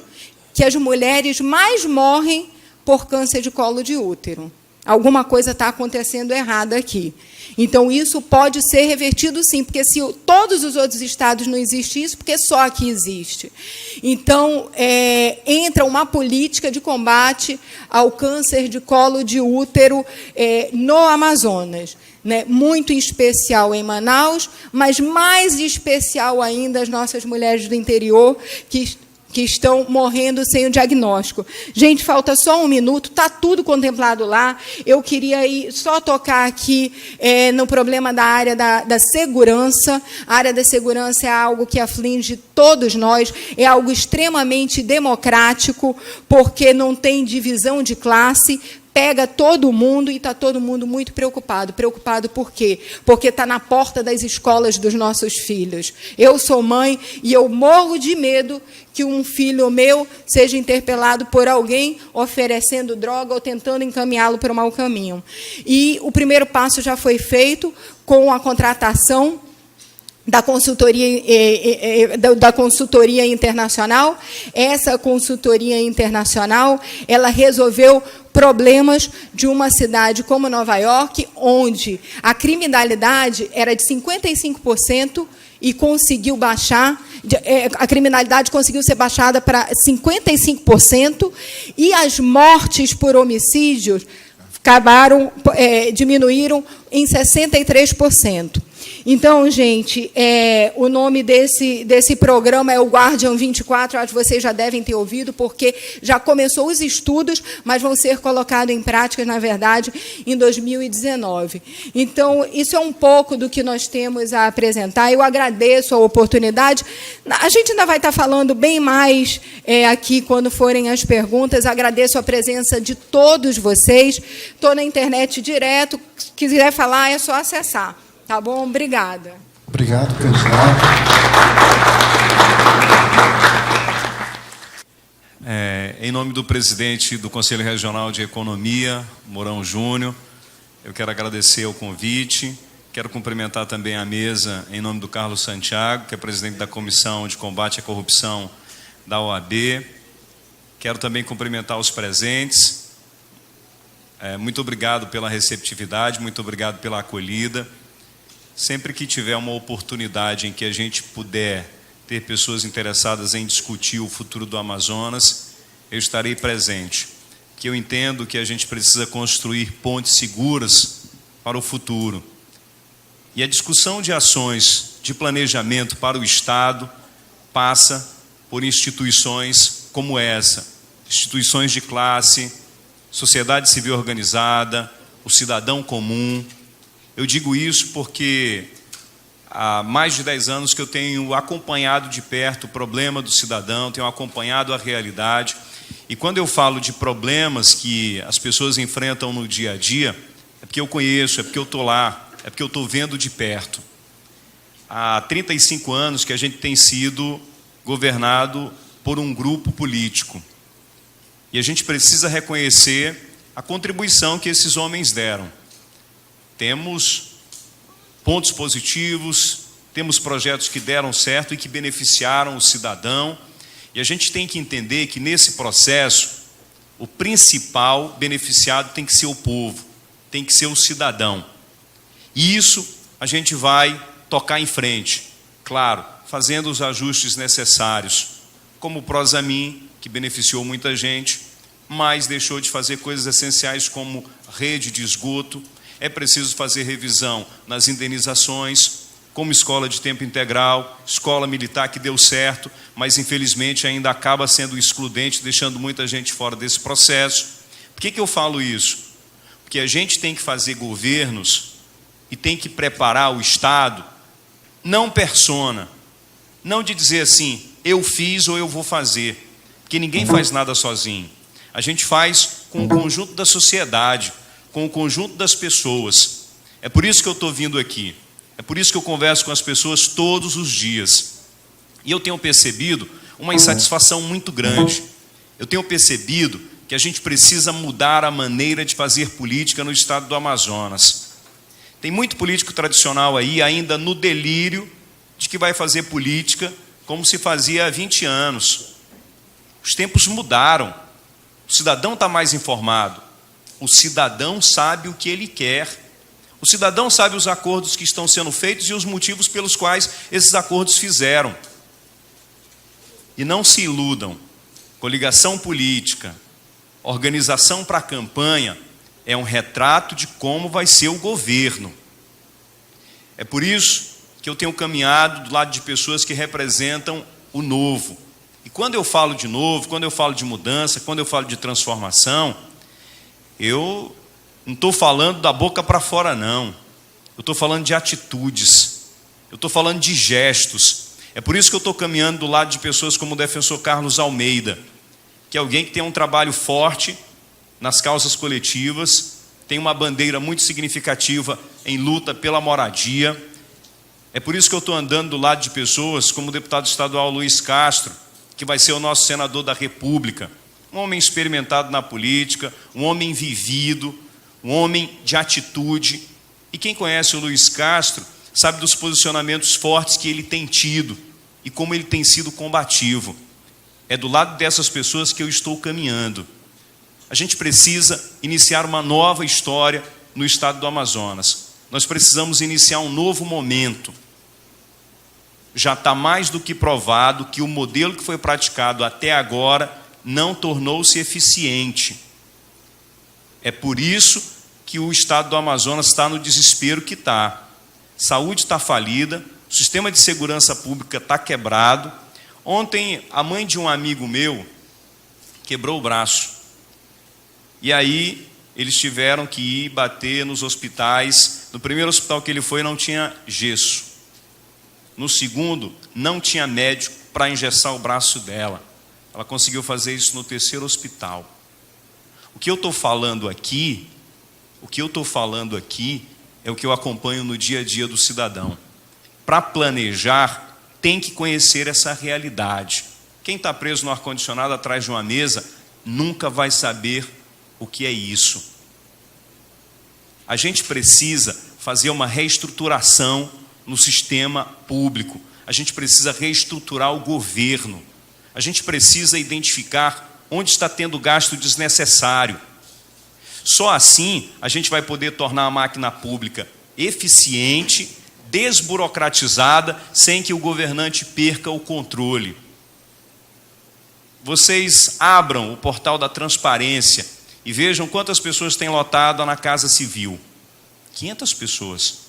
que as mulheres mais morrem por câncer de colo de útero. Alguma coisa está acontecendo errada aqui. Então, isso pode ser revertido, sim, porque se todos os outros estados não existe isso, porque só aqui existe. Então, entra uma política de combate ao câncer de colo de útero no Amazonas. Né? Muito especial em Manaus, mas mais especial ainda as nossas mulheres do interior, que estão morrendo sem o diagnóstico. Gente, falta só um minuto, está tudo contemplado lá. Eu queria só tocar aqui no problema da área da segurança. A área da segurança é algo que aflige todos nós, é algo extremamente democrático, porque não tem divisão de classe, pega todo mundo e está todo mundo muito preocupado. Preocupado por quê? Porque está na porta das escolas dos nossos filhos. Eu sou mãe e eu morro de medo que um filho meu seja interpelado por alguém oferecendo droga ou tentando encaminhá-lo para o mau caminho. E o primeiro passo já foi feito com a contratação da consultoria internacional. Essa consultoria internacional, ela resolveu problemas de uma cidade como Nova York, onde a criminalidade era de 55% e conseguiu baixar, a criminalidade conseguiu ser baixada para 55%, e as mortes por homicídios diminuíram em 63%. Então, gente, o nome desse programa é o Guardian 24, acho que vocês já devem ter ouvido, porque já começou os estudos, mas vão ser colocados em prática, na verdade, em 2019. Então, isso é um pouco do que nós temos a apresentar. Eu agradeço a oportunidade. A gente ainda vai estar falando bem mais aqui quando forem as perguntas. Agradeço a presença de todos vocês. Estou na internet direto. Se quiser falar, é só acessar. Tá bom? Obrigada. Obrigado, candidato. Em nome do presidente do Conselho Regional de Economia, Mourão Júnior, eu quero agradecer o convite. Quero cumprimentar também a mesa em nome do Carlos Santiago, que é presidente da Comissão de Combate à Corrupção da OAB. Quero também cumprimentar os presentes. Muito obrigado pela receptividade, muito obrigado pela acolhida. Sempre que tiver uma oportunidade em que a gente puder ter pessoas interessadas em discutir o futuro do Amazonas, eu estarei presente. Que eu entendo que a gente precisa construir pontes seguras para o futuro. E a discussão de ações de planejamento para o Estado passa por instituições como essa, instituições de classe, sociedade civil organizada, o cidadão comum. Eu digo isso porque há mais de 10 anos que eu tenho acompanhado de perto o problema do cidadão, tenho acompanhado a realidade. E quando eu falo de problemas que as pessoas enfrentam no dia a dia, é porque eu conheço, é porque eu estou lá, é porque eu estou vendo de perto. há 35 anos que a gente tem sido governado por um grupo político. E a gente precisa reconhecer a contribuição que esses homens deram. Temos pontos positivos, temos projetos que deram certo e que beneficiaram o cidadão. E a gente tem que entender que nesse processo, o principal beneficiado tem que ser o povo, tem que ser o cidadão. E isso a gente vai tocar em frente, claro, fazendo os ajustes necessários, como o Prosamin, que beneficiou muita gente, mas deixou de fazer coisas essenciais como rede de esgoto. É preciso fazer revisão nas indenizações, como escola de tempo integral, escola militar que deu certo, mas infelizmente ainda acaba sendo excludente, deixando muita gente fora desse processo. Por que eu falo isso? Porque a gente tem que fazer governos e tem que preparar o Estado, não persona, não de dizer assim, eu fiz ou eu vou fazer, porque ninguém faz nada sozinho. A gente faz com o conjunto da sociedade, com o conjunto das pessoas. É por isso que eu estou vindo aqui. É por isso que eu converso com as pessoas todos os dias. E eu tenho percebido uma insatisfação muito grande. Eu tenho percebido que a gente precisa mudar a maneira de fazer política no estado do Amazonas. Tem muito político tradicional aí ainda no delírio de que vai fazer política como se fazia há 20 anos. Os tempos mudaram. O cidadão está mais informado. O cidadão sabe o que ele quer. O cidadão sabe os acordos que estão sendo feitos e os motivos pelos quais esses acordos fizeram. E não se iludam. Coligação política, organização para a campanha, é um retrato de como vai ser o governo. É por isso que eu tenho caminhado do lado de pessoas que representam o novo. E quando eu falo de novo, quando eu falo de mudança, quando eu falo de transformação, eu não estou falando da boca para fora, não. Eu estou falando de atitudes. Eu estou falando de gestos. É por isso que eu estou caminhando do lado de pessoas como o defensor Carlos Almeida, que é alguém que tem um trabalho forte nas causas coletivas, tem uma bandeira muito significativa em luta pela moradia. É por isso que eu estou andando do lado de pessoas como o deputado estadual Luiz Castro, que vai ser o nosso senador da República. Um homem experimentado na política, um homem vivido, um homem de atitude. E quem conhece o Luiz Castro sabe dos posicionamentos fortes que ele tem tido e como ele tem sido combativo. É do lado dessas pessoas que eu estou caminhando. A gente precisa iniciar uma nova história no estado do Amazonas. Nós precisamos iniciar um novo momento. Já está mais do que provado que o modelo que foi praticado até agora não tornou-se eficiente. É por isso que o estado do Amazonas está no desespero que está. Saúde está falida, o sistema de segurança pública está quebrado. Ontem, a mãe de um amigo meu quebrou o braço. E aí, eles tiveram que ir bater nos hospitais. No primeiro hospital que ele foi, não tinha gesso. No segundo, não tinha médico para engessar o braço dela. Ela conseguiu fazer isso no terceiro hospital. O que eu estou falando aqui é o que eu acompanho no dia a dia do cidadão. Para planejar, tem que conhecer essa realidade. Quem está preso no ar-condicionado atrás de uma mesa nunca vai saber o que é isso. A gente precisa fazer uma reestruturação no sistema público. A gente precisa reestruturar o governo. A gente precisa identificar onde está tendo gasto desnecessário. Só assim a gente vai poder tornar a máquina pública eficiente, desburocratizada, sem que o governante perca o controle. Vocês abram o portal da transparência e vejam quantas pessoas têm lotado na Casa Civil. 500 pessoas.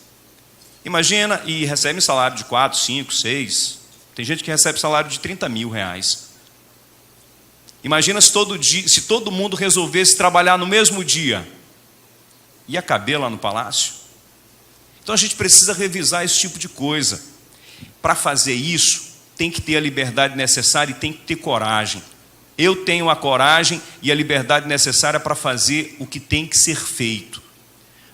Imagina, e recebem salário de 4, 5, 6. Tem gente que recebe salário de 30 mil reais. Imagina se todo mundo resolvesse trabalhar no mesmo dia. Ia caber lá no palácio? Então a gente precisa revisar esse tipo de coisa. Para fazer isso, tem que ter a liberdade necessária e tem que ter coragem. Eu tenho a coragem e a liberdade necessária para fazer o que tem que ser feito.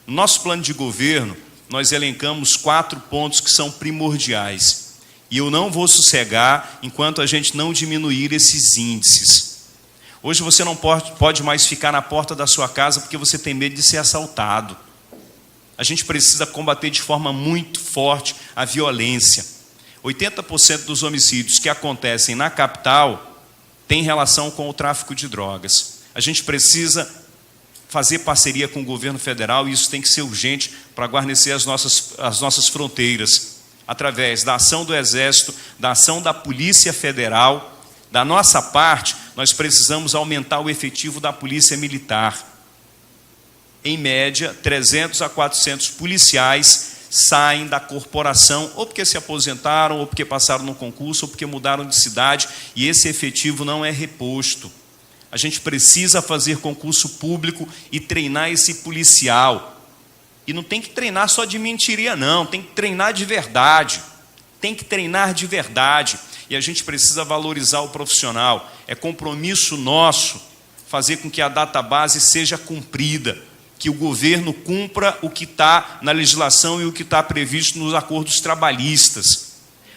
No nosso plano de governo, nós elencamos 4 pontos que são primordiais. E eu não vou sossegar enquanto a gente não diminuir esses índices. Hoje você não pode mais ficar na porta da sua casa porque você tem medo de ser assaltado. A gente precisa combater de forma muito forte a violência. 80% dos homicídios que acontecem na capital têm relação com o tráfico de drogas. A gente precisa fazer parceria com o governo federal e isso tem que ser urgente para guarnecer as nossas fronteiras, através da ação do Exército, da ação da Polícia Federal. Da nossa parte, nós precisamos aumentar o efetivo da Polícia Militar. Em média, 300 a 400 policiais saem da corporação, ou porque se aposentaram, ou porque passaram no concurso, ou porque mudaram de cidade, e esse efetivo não é reposto. A gente precisa fazer concurso público e treinar esse policial. E não tem que treinar só de mentiria, não, tem que treinar de verdade. Tem que treinar de verdade. E a gente precisa valorizar o profissional. É compromisso nosso fazer com que a database seja cumprida, que o governo cumpra o que está na legislação e o que está previsto nos acordos trabalhistas.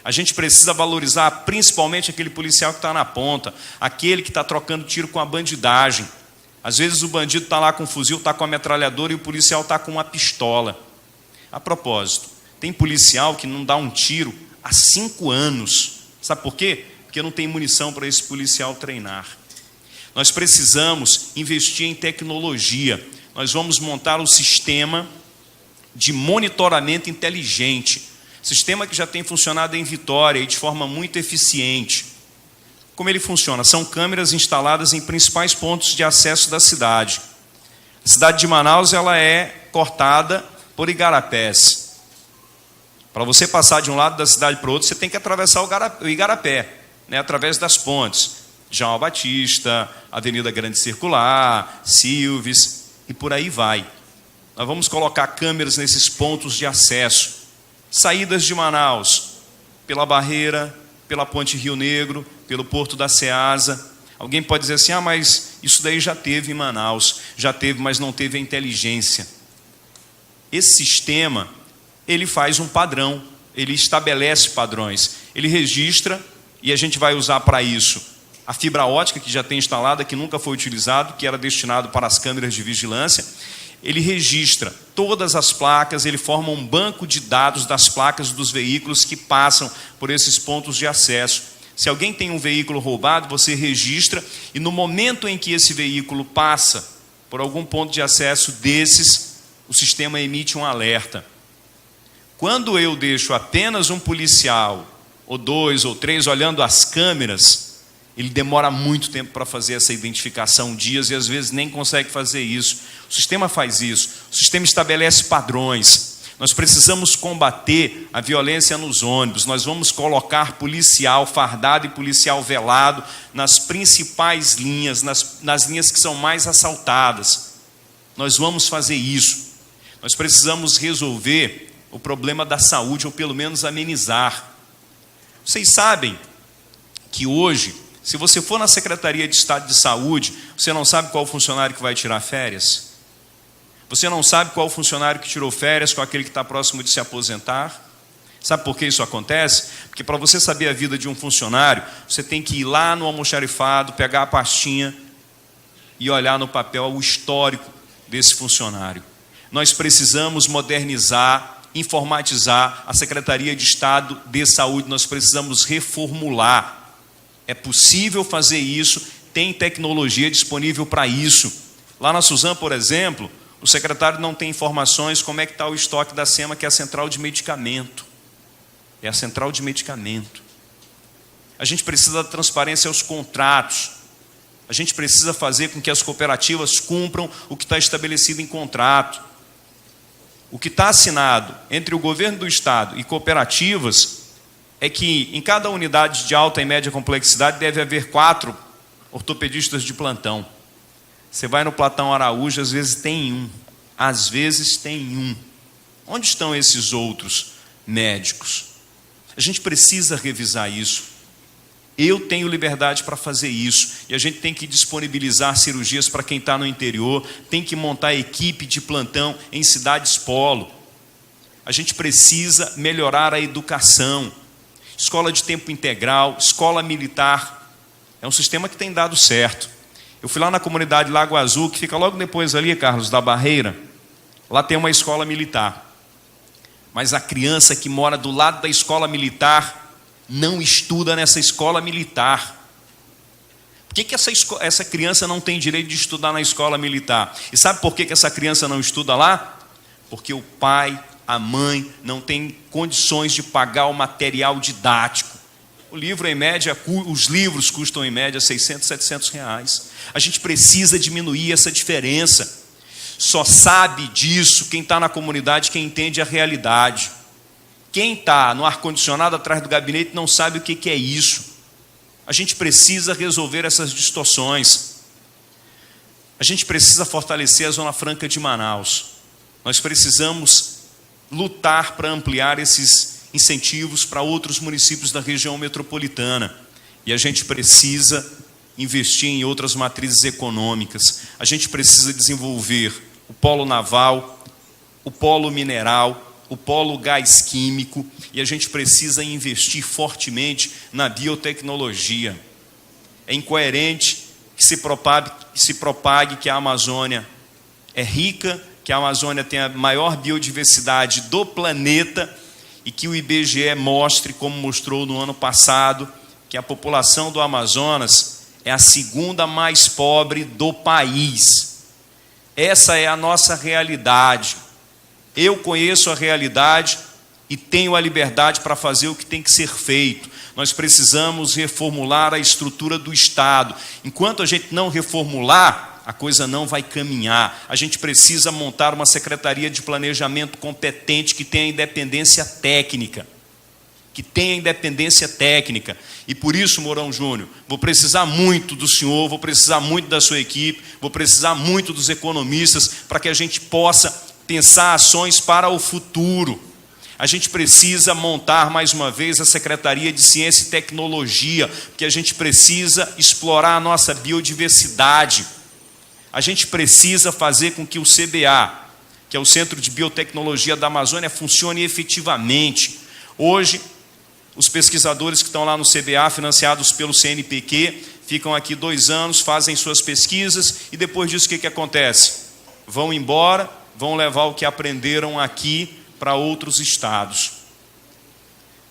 A gente precisa valorizar principalmente aquele policial que está na ponta, aquele que está trocando tiro com a bandidagem. Às vezes o bandido está lá com um fuzil, está com a metralhadora e o policial está com uma pistola. A propósito, tem policial que não dá um tiro há 5 anos. Sabe por quê? Porque não tem munição para esse policial treinar. Nós precisamos investir em tecnologia. Nós vamos montar um sistema de monitoramento inteligente. Sistema que já tem funcionado em Vitória e de forma muito eficiente. Como ele funciona? São câmeras instaladas em principais pontos de acesso da cidade. A cidade de Manaus ela é cortada por igarapés. Para você passar de um lado da cidade para o outro, você tem que atravessar o igarapé, né, através das pontes. João Batista, Avenida Grande Circular, Silves, e por aí vai. Nós vamos colocar câmeras nesses pontos de acesso. Saídas de Manaus, pela Barreira, pela Ponte Rio Negro, pelo Porto da Ceasa. Alguém pode dizer assim, mas isso daí já teve em Manaus. Já teve, mas não teve a inteligência. Esse sistema, ele faz um padrão, ele estabelece padrões. Ele registra, e a gente vai usar para isso a fibra ótica que já tem instalada, que nunca foi utilizado, que era destinado para as câmeras de vigilância. Ele registra todas as placas, ele forma um banco de dados das placas dos veículos que passam por esses pontos de acesso. Se alguém tem um veículo roubado, você registra, e no momento em que esse veículo passa por algum ponto de acesso desses, o sistema emite um alerta. Quando eu deixo apenas um policial, ou 2 ou 3, olhando as câmeras, ele demora muito tempo para fazer essa identificação, dias, e às vezes nem consegue fazer isso. O sistema faz isso, o sistema estabelece padrões. Nós precisamos combater a violência nos ônibus, nós vamos colocar policial fardado e policial velado nas principais linhas, nas linhas que são mais assaltadas. Nós vamos fazer isso. Nós precisamos resolver o problema da saúde, ou pelo menos amenizar. Vocês sabem que hoje, se você for na Secretaria de Estado de Saúde, você não sabe qual funcionário que vai tirar férias? Você não sabe qual funcionário que tirou férias com aquele que está próximo de se aposentar? Sabe por que isso acontece? Porque para você saber a vida de um funcionário, você tem que ir lá no almoxarifado, pegar a pastinha e olhar no papel o histórico desse funcionário. Nós precisamos modernizar, informatizar a Secretaria de Estado de Saúde, nós precisamos reformular. É possível fazer isso, tem tecnologia disponível para isso. Lá na Suzano, por exemplo, o secretário não tem informações como é que está o estoque da SEMA, que é a central de medicamento. É a central de medicamento. A gente precisa da transparência aos contratos. A gente precisa fazer com que as cooperativas cumpram o que está estabelecido em contrato. O que está assinado entre o governo do Estado e cooperativas é que em cada unidade de alta e média complexidade deve haver 4 ortopedistas de plantão. Você vai no Platão Araújo, às vezes tem um. Às vezes tem um. Onde estão esses outros médicos? A gente precisa revisar isso. Eu tenho liberdade para fazer isso. E a gente tem que disponibilizar cirurgias para quem está no interior. Tem que montar equipe de plantão em cidades polo. A gente precisa melhorar a educação. Escola de tempo integral, escola militar. É um sistema que tem dado certo. Eu fui lá na comunidade Lago Azul, que fica logo depois ali, Carlos, da Barreira. Lá tem uma escola militar. Mas a criança que mora do lado da escola militar não estuda nessa escola militar. Por que essa criança não tem direito de estudar na escola militar? E sabe por que essa criança não estuda lá? Porque o pai, a mãe, não tem condições de pagar o material didático. O livro, em média, os livros custam, em média, 600, 700 reais. A gente precisa diminuir essa diferença. Só sabe disso quem está na comunidade, quem entende a realidade. Quem está no ar-condicionado atrás do gabinete não sabe o que é isso. A gente precisa resolver essas distorções. A gente precisa fortalecer a Zona Franca de Manaus. Nós precisamos lutar para ampliar esses incentivos para outros municípios da região metropolitana. E a gente precisa investir em outras matrizes econômicas. A gente precisa desenvolver o polo naval, o polo mineral, o polo gás químico, e a gente precisa investir fortemente na biotecnologia. É incoerente que se propague que a Amazônia é rica, que a Amazônia tem a maior biodiversidade do planeta e que o IBGE mostre, como mostrou no ano passado, que a população do Amazonas é a segunda mais pobre do país. Essa é a nossa realidade. Eu conheço a realidade e tenho a liberdade para fazer o que tem que ser feito. Nós precisamos reformular a estrutura do Estado. Enquanto a gente não reformular, a coisa não vai caminhar. A gente precisa montar uma secretaria de planejamento competente que tenha independência técnica. E por isso, Mourão Júnior, vou precisar muito do senhor, vou precisar muito da sua equipe, vou precisar muito dos economistas para que a gente possa pensar ações para o futuro. A gente precisa montar mais uma vez a Secretaria de Ciência e Tecnologia, porque a gente precisa explorar a nossa biodiversidade. A gente precisa fazer com que o CBA, que é o Centro de Biotecnologia da Amazônia, funcione efetivamente. Hoje, os pesquisadores que estão lá no CBA, financiados pelo CNPq, ficam aqui 2 anos, fazem suas pesquisas e depois disso o que acontece? Vão embora, vão levar o que aprenderam aqui para outros estados.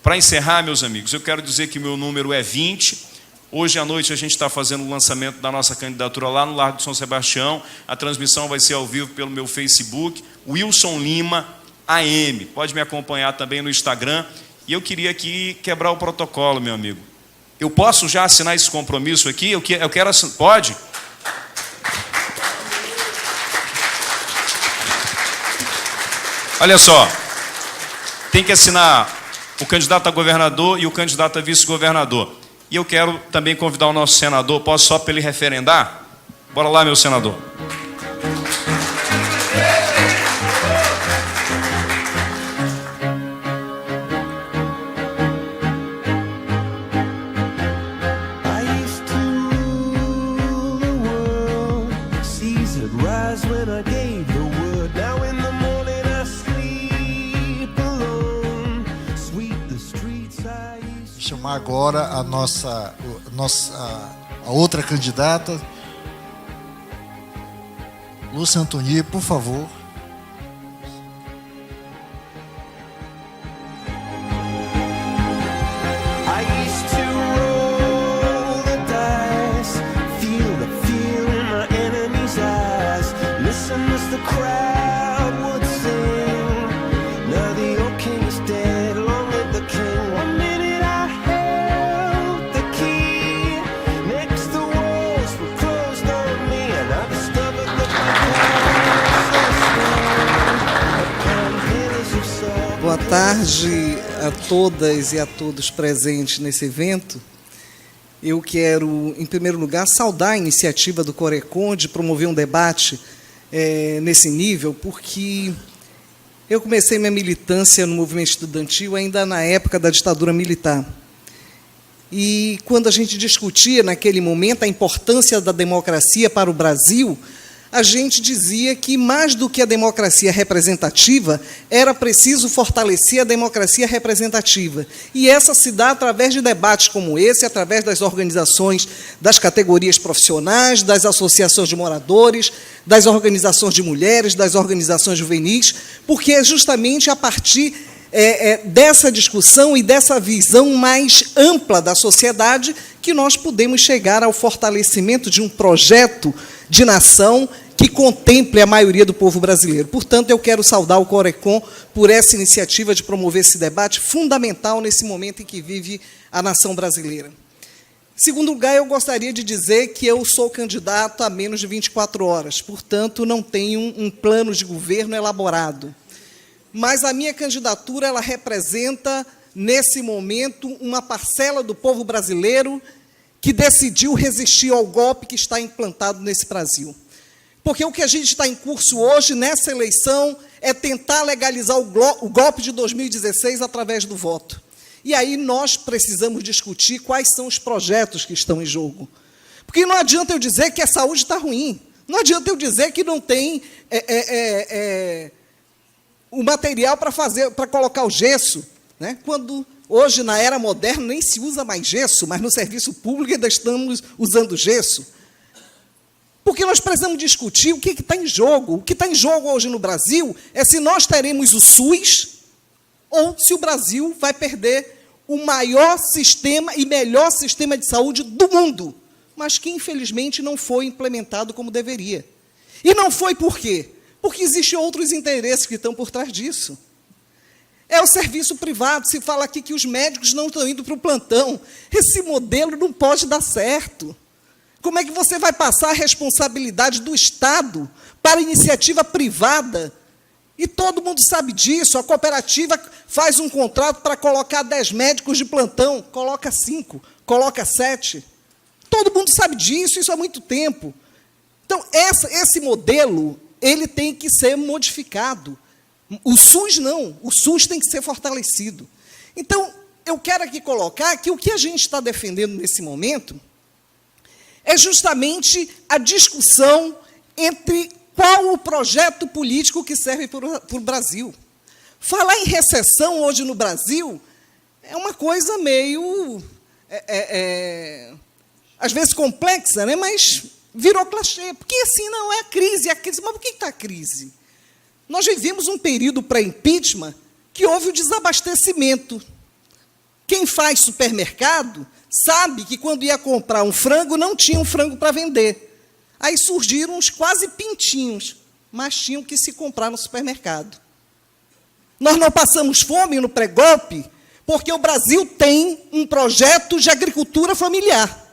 Para encerrar, meus amigos, eu quero dizer que meu número é 20. Hoje à noite a gente está fazendo o lançamento da nossa candidatura lá no Largo de São Sebastião. A transmissão vai ser ao vivo pelo meu Facebook, Wilson Lima AM. Pode me acompanhar também no Instagram. E eu queria aqui quebrar o protocolo, meu amigo. Eu posso já assinar esse compromisso aqui? Eu quero assinar. Pode? Olha só, tem que assinar o candidato a governador e o candidato a vice-governador. E eu quero também convidar o nosso senador, posso só para ele referendar? Bora lá, meu senador. Chamar agora a outra candidata, Lúcia Antoni, por favor. Boa tarde a todas e a todos presentes nesse evento. Eu quero, em primeiro lugar, saudar a iniciativa do Corecon de promover um debate nesse nível, porque eu comecei minha militância no movimento estudantil ainda na época da ditadura militar. E quando a gente discutia, naquele momento, a importância da democracia para o Brasil, a gente dizia que, mais do que a democracia representativa, era preciso fortalecer a democracia representativa. E essa se dá através de debates como esse, através das organizações das categorias profissionais, das associações de moradores, das organizações de mulheres, das organizações juvenis, porque é justamente a partir dessa discussão e dessa visão mais ampla da sociedade que nós podemos chegar ao fortalecimento de um projeto de nação que contemple a maioria do povo brasileiro. Portanto, eu quero saudar o Corecon por essa iniciativa de promover esse debate fundamental nesse momento em que vive a nação brasileira. Em segundo lugar, eu gostaria de dizer que eu sou candidato há menos de 24 horas, portanto, não tenho um plano de governo elaborado. Mas a minha candidatura ela representa, nesse momento, uma parcela do povo brasileiro que decidiu resistir ao golpe que está implantado nesse Brasil. Porque o que a gente está em curso hoje, nessa eleição, é tentar legalizar o golpe de 2016 através do voto. E aí nós precisamos discutir quais são os projetos que estão em jogo. Porque não adianta eu dizer que a saúde está ruim, não adianta eu dizer que não tem o material para colocar o gesso, né? Quando hoje, na era moderna, nem se usa mais gesso, mas no serviço público ainda estamos usando gesso. Porque nós precisamos discutir o que está em jogo. O que está em jogo hoje no Brasil é se nós teremos o SUS ou se o Brasil vai perder o maior sistema e melhor sistema de saúde do mundo, mas que, infelizmente, não foi implementado como deveria. E não foi por quê? Porque existem outros interesses que estão por trás disso. É o serviço privado. Se fala aqui que os médicos não estão indo para o plantão. Esse modelo não pode dar certo. Como é que você vai passar a responsabilidade do Estado para a iniciativa privada? E todo mundo sabe disso. A cooperativa faz um contrato para colocar 10 médicos de plantão, coloca 5, coloca 7. Todo mundo sabe disso, isso há muito tempo. Então, esse modelo ele tem que ser modificado. O SUS não, o SUS tem que ser fortalecido. Então, eu quero aqui colocar que o que a gente está defendendo nesse momento é justamente a discussão entre qual o projeto político que serve para o Brasil. Falar em recessão hoje no Brasil é uma coisa meio, às vezes, complexa, né? Mas virou clichê. Porque assim, não é a crise. Mas por que está a crise? Nós vivemos um período pré-impeachment que houve o desabastecimento. Quem faz supermercado sabe que, quando ia comprar um frango, não tinha um frango para vender. Aí surgiram uns quase pintinhos, mas tinham que se comprar no supermercado. Nós não passamos fome no pré-golpe porque o Brasil tem um projeto de agricultura familiar.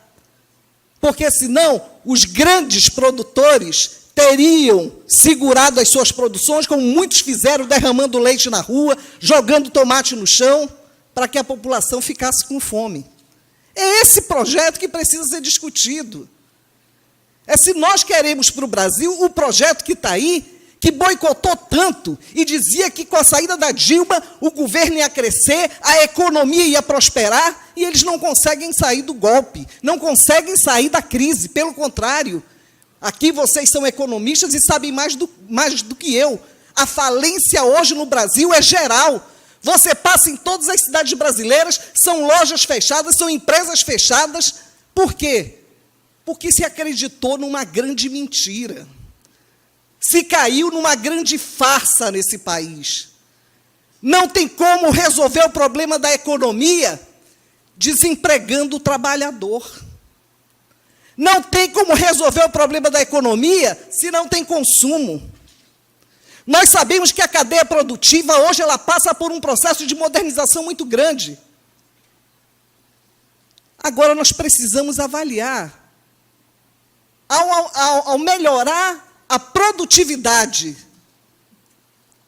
Porque, senão, os grandes produtores teriam segurado as suas produções, como muitos fizeram, derramando leite na rua, jogando tomate no chão, para que a população ficasse com fome. É esse projeto que precisa ser discutido. É se nós queremos para o Brasil o projeto que está aí, que boicotou tanto e dizia que, com a saída da Dilma, o governo ia crescer, a economia ia prosperar, e eles não conseguem sair do golpe, não conseguem sair da crise. Pelo contrário, aqui vocês são economistas e sabem mais do que eu. A falência hoje no Brasil é geral. Você passa em todas as cidades brasileiras, são lojas fechadas, são empresas fechadas. Por quê? Porque se acreditou numa grande mentira. Se caiu numa grande farsa nesse país. Não tem como resolver o problema da economia desempregando o trabalhador. Não tem como resolver o problema da economia se não tem consumo. Nós sabemos que a cadeia produtiva, hoje, ela passa por um processo de modernização muito grande. Agora, nós precisamos avaliar. Ao melhorar a produtividade,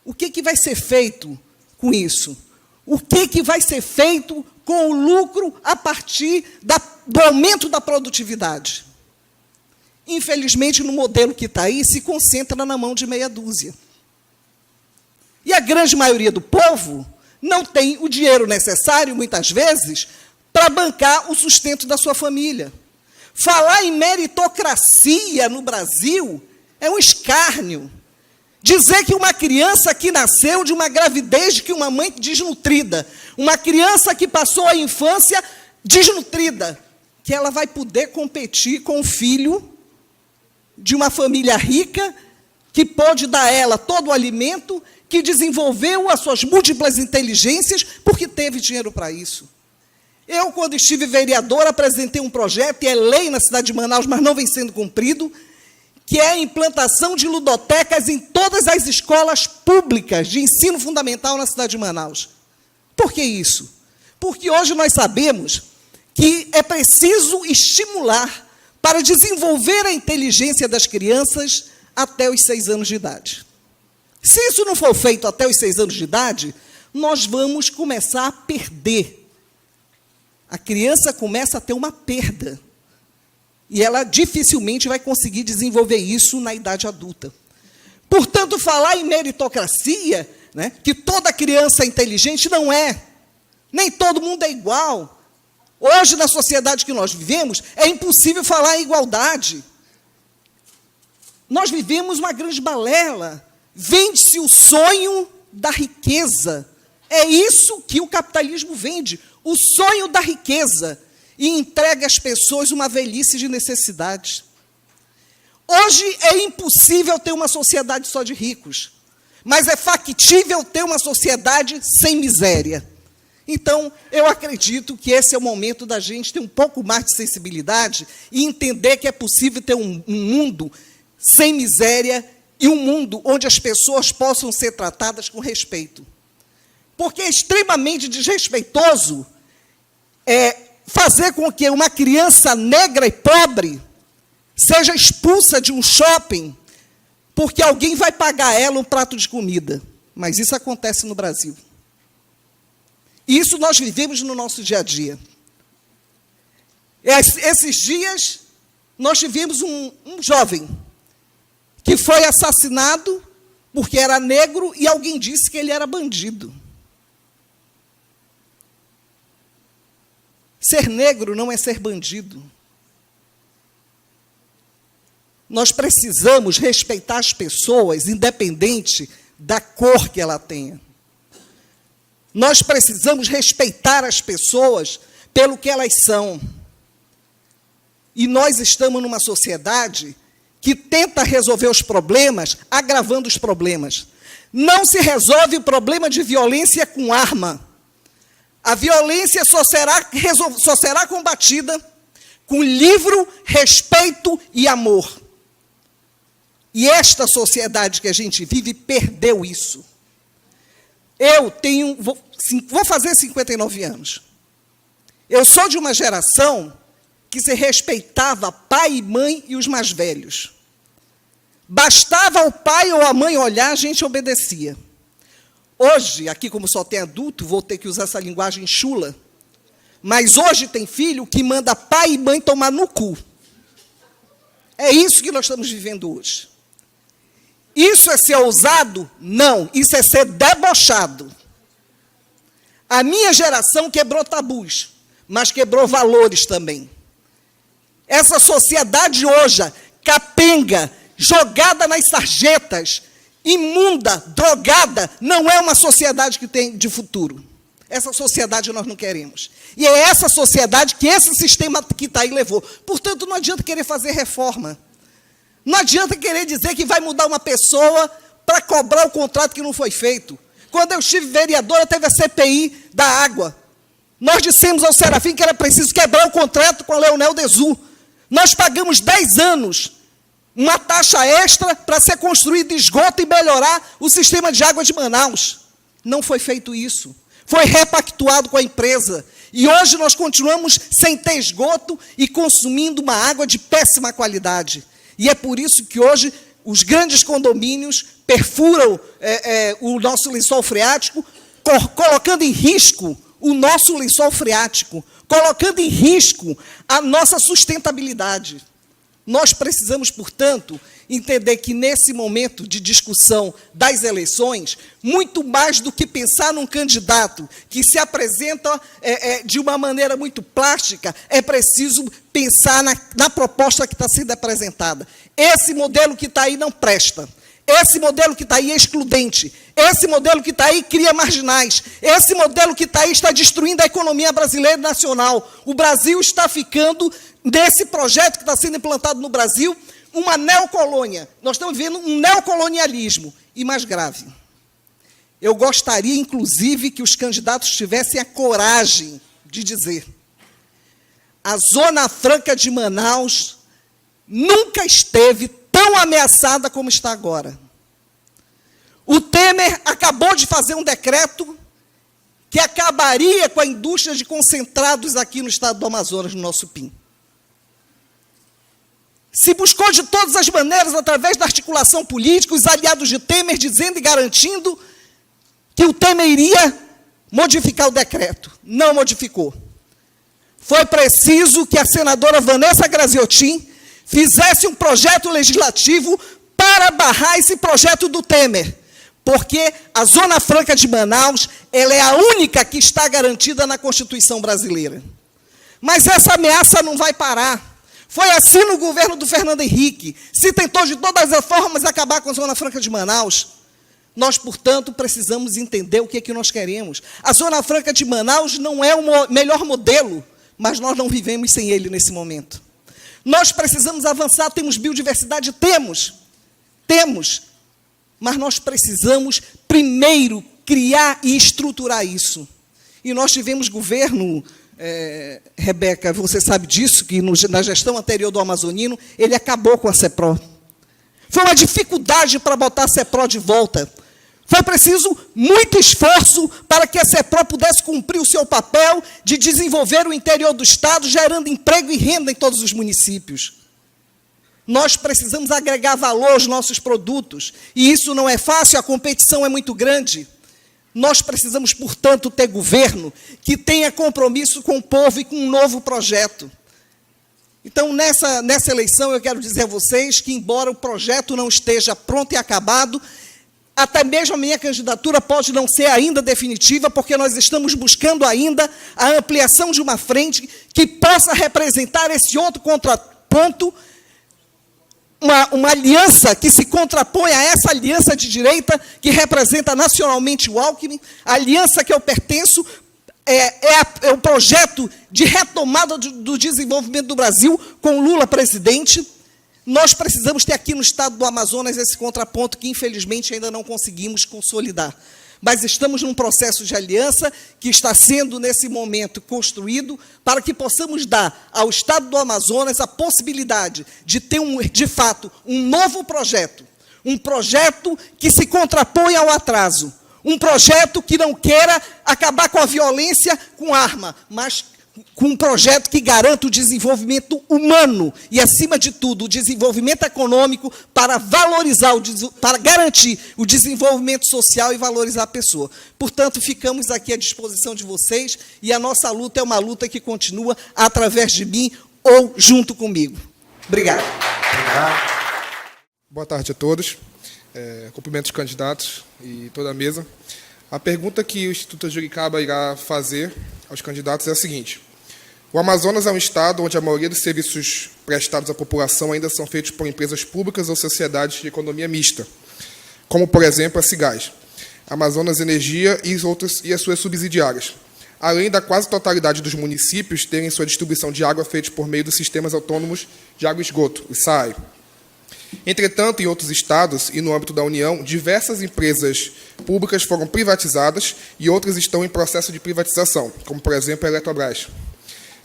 o que vai ser feito com isso? O que vai ser feito com o lucro a partir do aumento da produtividade? Infelizmente, no modelo que está aí, se concentra na mão de meia dúzia. E a grande maioria do povo não tem o dinheiro necessário, muitas vezes, para bancar o sustento da sua família. Falar em meritocracia no Brasil É um escárnio. Dizer que uma criança que nasceu de uma gravidez de que uma mãe desnutrida, uma criança que passou a infância desnutrida, que ela vai poder competir com o filho de uma família rica, que pode dar a ela todo o alimento, que desenvolveu as suas múltiplas inteligências, porque teve dinheiro para isso. Eu, quando estive vereador, apresentei um projeto, e é lei na cidade de Manaus, mas não vem sendo cumprido, que é a implantação de ludotecas em todas as escolas públicas de ensino fundamental na cidade de Manaus. Por que isso? Porque hoje nós sabemos que é preciso estimular para desenvolver a inteligência das crianças até os 6 anos de idade. Se isso não for feito até os 6 anos de idade, nós vamos começar a perder. A criança começa a ter uma perda. E ela dificilmente vai conseguir desenvolver isso na idade adulta. Portanto, falar em meritocracia, né, que toda criança é inteligente, não é. Nem todo mundo é igual. Hoje, na sociedade que nós vivemos, é impossível falar em igualdade. Nós vivemos uma grande balela. Vende-se o sonho da riqueza. É isso que o capitalismo vende, o sonho da riqueza. E entrega às pessoas uma velhice de necessidades. Hoje é impossível ter uma sociedade só de ricos, mas é factível ter uma sociedade sem miséria. Então, eu acredito que esse é o momento da gente ter um pouco mais de sensibilidade e entender que é possível ter um mundo sem miséria e um mundo onde as pessoas possam ser tratadas com respeito. Porque é extremamente desrespeitoso fazer com que uma criança negra e pobre seja expulsa de um shopping porque alguém vai pagar a ela um prato de comida. Mas isso acontece no Brasil. E isso nós vivemos no nosso dia a dia. Esses dias, nós tivemos um jovem que foi assassinado porque era negro e alguém disse que ele era bandido. Ser negro não é ser bandido. Nós precisamos respeitar as pessoas, independente da cor que ela tenha. Nós precisamos respeitar as pessoas pelo que elas são. E nós estamos numa sociedade que tenta resolver os problemas, agravando os problemas. Não se resolve o problema de violência com arma. A violência só será combatida com livre respeito e amor. E esta sociedade que a gente vive perdeu isso. Eu vou fazer 59 anos. Eu sou de uma geração que se respeitava pai e mãe e os mais velhos. Bastava o pai ou a mãe olhar, a gente obedecia. Hoje, aqui como só tem adulto, vou ter que usar essa linguagem chula, mas hoje tem filho que manda pai e mãe tomar no cu. É isso que nós estamos vivendo hoje. Isso é ser ousado? Não, isso é ser debochado. A minha geração quebrou tabus, mas quebrou valores também. Essa sociedade hoje, capenga, jogada nas sarjetas, imunda, drogada, não é uma sociedade que tem de futuro. Essa sociedade nós não queremos. E é essa sociedade que esse sistema que está aí levou. Portanto, não adianta querer fazer reforma. Não adianta querer dizer que vai mudar uma pessoa para cobrar o contrato que não foi feito. Quando eu estive vereadora, teve a CPI da água. Nós dissemos ao Serafim que era preciso quebrar o contrato com a Leonel Desu. Nós pagamos 10 anos uma taxa extra para ser construído esgoto e melhorar o sistema de água de Manaus. Não foi feito isso. Foi repactuado com a empresa. E hoje nós continuamos sem ter esgoto e consumindo uma água de péssima qualidade. E é por isso que hoje os grandes condomínios perfuram o nosso lençol freático, colocando em risco o nosso lençol freático, colocando em risco a nossa sustentabilidade. Nós precisamos, portanto, entender que nesse momento de discussão das eleições, muito mais do que pensar num candidato que se apresenta de uma maneira muito plástica, é preciso pensar na proposta que está sendo apresentada. Esse modelo que está aí não presta. Esse modelo que está aí é excludente. Esse modelo que está aí cria marginais. Esse modelo que está aí está destruindo a economia brasileira e nacional. O Brasil está ficando, nesse projeto que está sendo implantado no Brasil, uma neocolônia. Nós estamos vivendo um neocolonialismo. E mais grave, eu gostaria, inclusive, que os candidatos tivessem a coragem de dizer: a Zona Franca de Manaus nunca esteve tão ameaçada como está agora. O Temer acabou de fazer um decreto que acabaria com a indústria de concentrados aqui no estado do Amazonas, no nosso PIN. Se buscou de todas as maneiras, através da articulação política, os aliados de Temer dizendo e garantindo que o Temer iria modificar o decreto. Não modificou. Foi preciso que a senadora Vanessa Graziotin fizesse um projeto legislativo para barrar esse projeto do Temer, porque a Zona Franca de Manaus, ela é a única que está garantida na Constituição brasileira. Mas essa ameaça não vai parar. Foi assim no governo do Fernando Henrique. Se tentou de todas as formas acabar com a Zona Franca de Manaus. Nós, portanto, precisamos entender o que é que nós queremos. A Zona Franca de Manaus não é o melhor modelo, mas nós não vivemos sem ele nesse momento. Nós precisamos avançar, temos biodiversidade? Temos, mas nós precisamos, primeiro, criar e estruturar isso. E nós tivemos governo, Rebeca, você sabe disso, que na gestão anterior do Amazonino, ele acabou com a CEPRO. Foi uma dificuldade para botar a CEPRO de volta. Foi preciso muito esforço para que a CEPRO pudesse cumprir o seu papel de desenvolver o interior do Estado, gerando emprego e renda em todos os municípios. Nós precisamos agregar valor aos nossos produtos, e isso não é fácil, a competição é muito grande. Nós precisamos, portanto, ter governo que tenha compromisso com o povo e com um novo projeto. Então, nessa eleição, eu quero dizer a vocês que, embora o projeto não esteja pronto e acabado, até mesmo a minha candidatura pode não ser ainda definitiva, porque nós estamos buscando ainda a ampliação de uma frente que possa representar esse outro contraponto, uma aliança que se contrapõe a essa aliança de direita que representa nacionalmente o Alckmin, a aliança que eu pertenço, é o projeto de retomada do desenvolvimento do Brasil com Lula presidente. Nós precisamos ter aqui no estado do Amazonas esse contraponto que, infelizmente, ainda não conseguimos consolidar. Mas estamos num processo de aliança que está sendo, nesse momento, construído para que possamos dar ao estado do Amazonas a possibilidade de ter, de fato, um novo projeto. Um projeto que se contrapõe ao atraso. Um projeto que não queira acabar com a violência com arma, mas com um projeto que garanta o desenvolvimento humano e, acima de tudo, o desenvolvimento econômico para valorizar, para garantir o desenvolvimento social e valorizar a pessoa. Portanto, ficamos aqui à disposição de vocês e a nossa luta é uma luta que continua através de mim ou junto comigo. Obrigado. Boa tarde a todos. Cumprimento os candidatos e toda a mesa. A pergunta que o Instituto Juricaba irá fazer aos candidatos é a seguinte: o Amazonas é um estado onde a maioria dos serviços prestados à população ainda são feitos por empresas públicas ou sociedades de economia mista, como, por exemplo, a Cigás, Amazonas Energia e as suas subsidiárias, além da quase totalidade dos municípios terem sua distribuição de água feita por meio dos sistemas autônomos de água e esgoto, o SAAI. Entretanto, em outros estados e no âmbito da União, diversas empresas públicas foram privatizadas e outras estão em processo de privatização, como, por exemplo, a Eletrobras.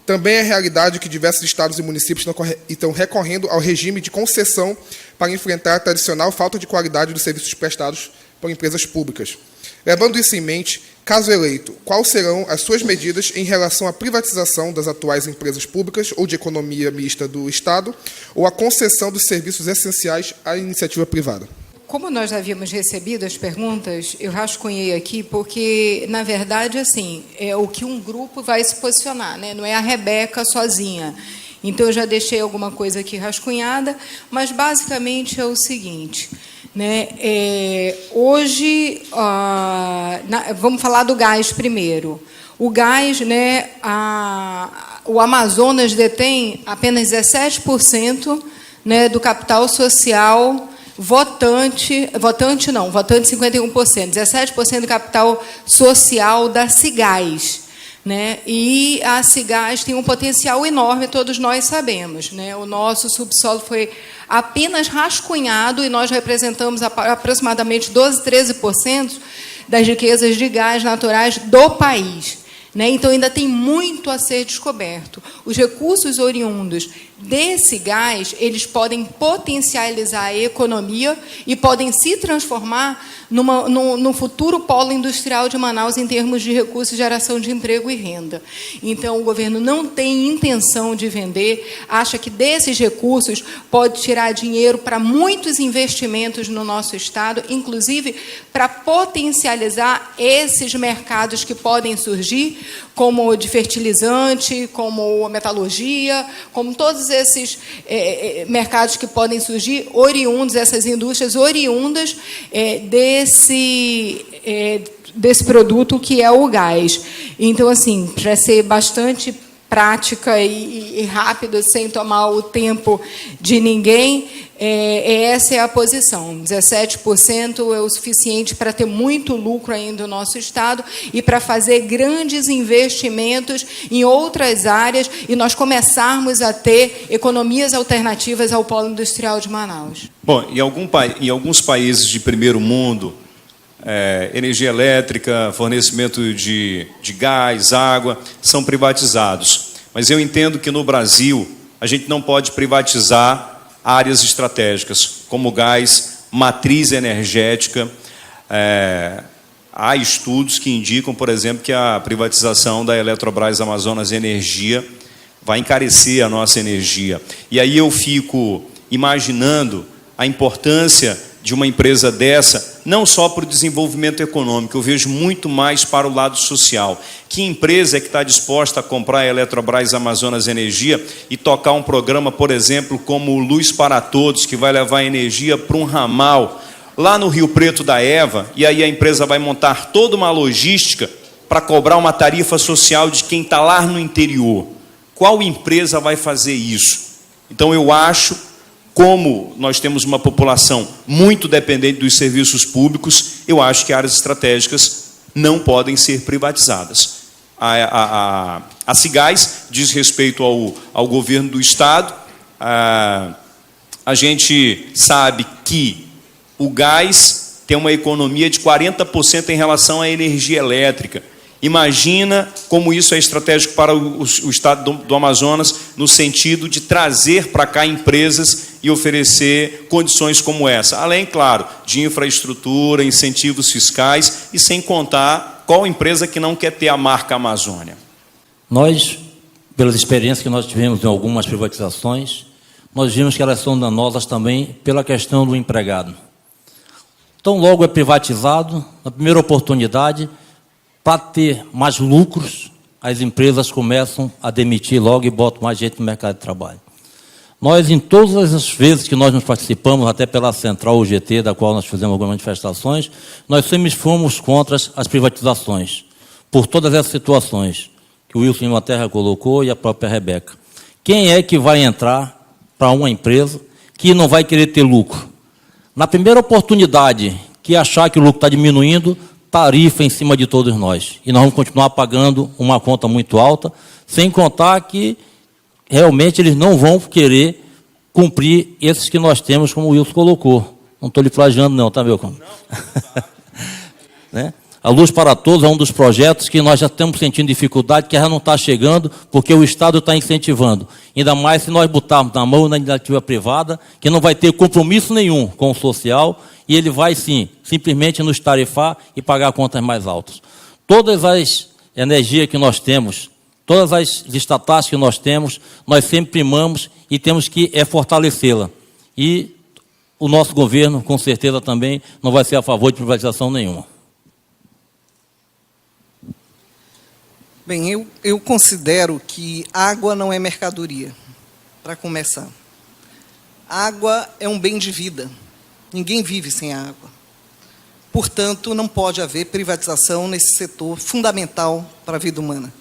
Também é realidade que diversos estados e municípios estão recorrendo ao regime de concessão para enfrentar a tradicional falta de qualidade dos serviços prestados por empresas públicas. Levando isso em mente, caso eleito, quais serão as suas medidas em relação à privatização das atuais empresas públicas ou de economia mista do Estado ou à concessão dos serviços essenciais à iniciativa privada? Como nós havíamos recebido as perguntas, eu rascunhei aqui porque, na verdade, assim, é o que um grupo vai se posicionar, né? Não é a Rebeca sozinha. Então, eu já deixei alguma coisa aqui rascunhada, mas, basicamente, é o seguinte, né? Hoje, vamos falar do gás primeiro. O gás, né, o Amazonas detém apenas 17% né, do capital social votante 51%, 17% do capital social da Cigás, né? E a Cigás tem um potencial enorme, todos nós sabemos, né? O nosso subsolo foi apenas rascunhado e nós representamos aproximadamente 12, 13% das riquezas de gás naturais do país, né? Então, ainda tem muito a ser descoberto. Os recursos oriundos desse gás, eles podem potencializar a economia e podem se transformar num futuro polo industrial de Manaus em termos de recursos, geração de emprego e renda. Então, o governo não tem intenção de vender, acha que desses recursos pode tirar dinheiro para muitos investimentos no nosso Estado, inclusive para potencializar esses mercados que podem surgir, como de fertilizante, como a metalurgia, como todos esses mercados que podem surgir, oriundos, essas indústrias oriundas desse produto que é o gás. Então, assim, para ser bastante prática e rápida, sem tomar o tempo de ninguém, essa é a posição. 17% é o suficiente para ter muito lucro ainda no nosso Estado e para fazer grandes investimentos em outras áreas e nós começarmos a ter economias alternativas ao polo industrial de Manaus. Bom, em alguns países de primeiro mundo, energia elétrica, fornecimento de gás, água, são privatizados. Mas eu entendo que no Brasil a gente não pode privatizar áreas estratégicas, como gás, matriz energética. Há estudos que indicam, por exemplo, que a privatização da Eletrobras Amazonas Energia vai encarecer a nossa energia. E aí eu fico imaginando a importância de uma empresa dessa, não só para o desenvolvimento econômico, eu vejo muito mais para o lado social. Que empresa é que está disposta a comprar a Eletrobras Amazonas Energia e tocar um programa, por exemplo, como o Luz para Todos, que vai levar energia para um ramal lá no Rio Preto da Eva, e aí a empresa vai montar toda uma logística para cobrar uma tarifa social de quem está lá no interior? Qual empresa vai fazer isso? Então, eu acho, como nós temos uma população muito dependente dos serviços públicos, eu acho que áreas estratégicas não podem ser privatizadas. A Cigás diz respeito ao governo do Estado. A gente sabe que o gás tem uma economia de 40% em relação à energia elétrica. Imagina como isso é estratégico para o Estado do Amazonas, no sentido de trazer para cá empresas e oferecer condições como essa. Além, claro, de infraestrutura, incentivos fiscais e sem contar qual empresa que não quer ter a marca Amazônia. Nós, pelas experiências que nós tivemos em algumas privatizações, nós vimos que elas são danosas também pela questão do empregado. Então, logo é privatizado, na primeira oportunidade, para ter mais lucros, as empresas começam a demitir logo e botam mais gente no mercado de trabalho. Nós, em todas as vezes que nós nos participamos, até pela Central UGT, da qual nós fizemos algumas manifestações, nós sempre fomos contra as privatizações, por todas essas situações que o Wilson Inglaterra colocou e a própria Rebeca. Quem é que vai entrar para uma empresa que não vai querer ter lucro? Na primeira oportunidade que achar que o lucro está diminuindo, tarifa em cima de todos nós. E nós vamos continuar pagando uma conta muito alta, sem contar que realmente eles não vão querer cumprir esses que nós temos, como o Wilson colocou. Não estou lhe flageando não, tá, meu cão? Né? A Luz para Todos é um dos projetos que nós já estamos sentindo dificuldade, que já não está chegando, porque o Estado está incentivando. Ainda mais se nós botarmos na mão da iniciativa privada, que não vai ter compromisso nenhum com o social, e ele vai, sim, simplesmente nos tarifar e pagar contas mais altas. Todas as energias que nós temos, todas as estatais que nós temos, nós sempre primamos e temos que fortalecê-la. E o nosso governo, com certeza, também não vai ser a favor de privatização nenhuma. Bem, eu considero que água não é mercadoria, para começar. Água é um bem de vida. Ninguém vive sem água. Portanto, não pode haver privatização nesse setor fundamental para a vida humana.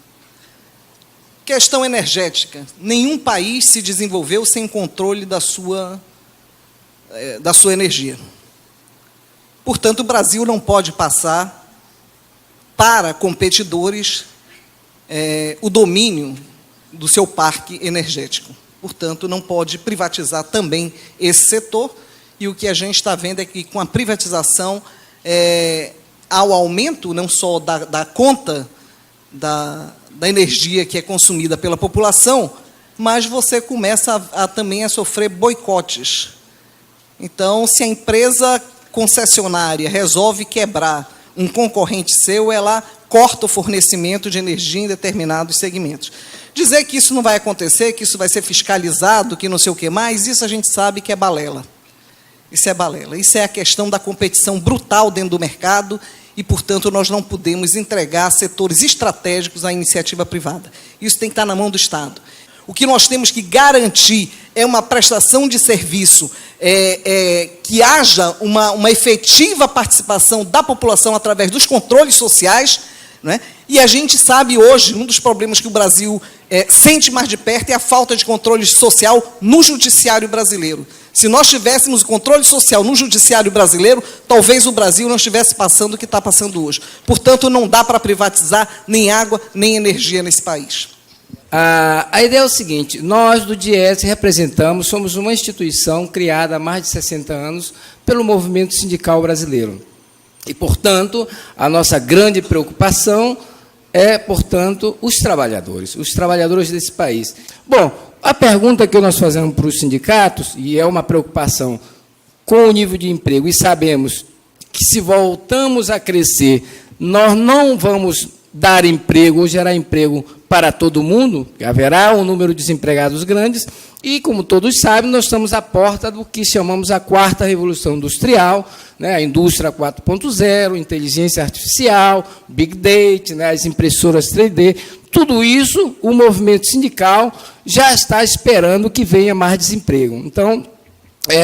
Questão energética. Nenhum país se desenvolveu sem controle da sua energia. Portanto, o Brasil não pode passar para competidores o domínio do seu parque energético. Portanto, não pode privatizar também esse setor. E o que a gente está vendo é que, com a privatização, há o aumento não só da conta da energia que é consumida pela população, mas você começa também a sofrer boicotes. Então, se a empresa concessionária resolve quebrar um concorrente seu, ela corta o fornecimento de energia em determinados segmentos. Dizer que isso não vai acontecer, que isso vai ser fiscalizado, que não sei o que mais, isso a gente sabe que é balela. Isso é balela. Isso é a questão da competição brutal dentro do mercado e, portanto, nós não podemos entregar setores estratégicos à iniciativa privada. Isso tem que estar na mão do Estado. O que nós temos que garantir é uma prestação de serviço que haja uma efetiva participação da população através dos controles sociais, né? E a gente sabe hoje, um dos problemas que o Brasil sente mais de perto é a falta de controle social no judiciário brasileiro. Se nós tivéssemos o controle social no judiciário brasileiro, talvez o Brasil não estivesse passando o que está passando hoje. Portanto, não dá para privatizar nem água, nem energia nesse país. A ideia é o seguinte: nós do DIES somos uma instituição criada há mais de 60 anos pelo movimento sindical brasileiro. E, portanto, a nossa grande preocupação é, portanto, os trabalhadores desse país. Bom, a pergunta que nós fazemos para os sindicatos, e é uma preocupação com o nível de emprego, e sabemos que, se voltamos a crescer, nós não vamos dar emprego ou gerar emprego para todo mundo, haverá um número de desempregados grandes, e, como todos sabem, nós estamos à porta do que chamamos a quarta revolução industrial, né, a indústria 4.0, inteligência artificial, Big Data, né, as impressoras 3D, tudo isso o movimento sindical já está esperando que venha mais desemprego. Então,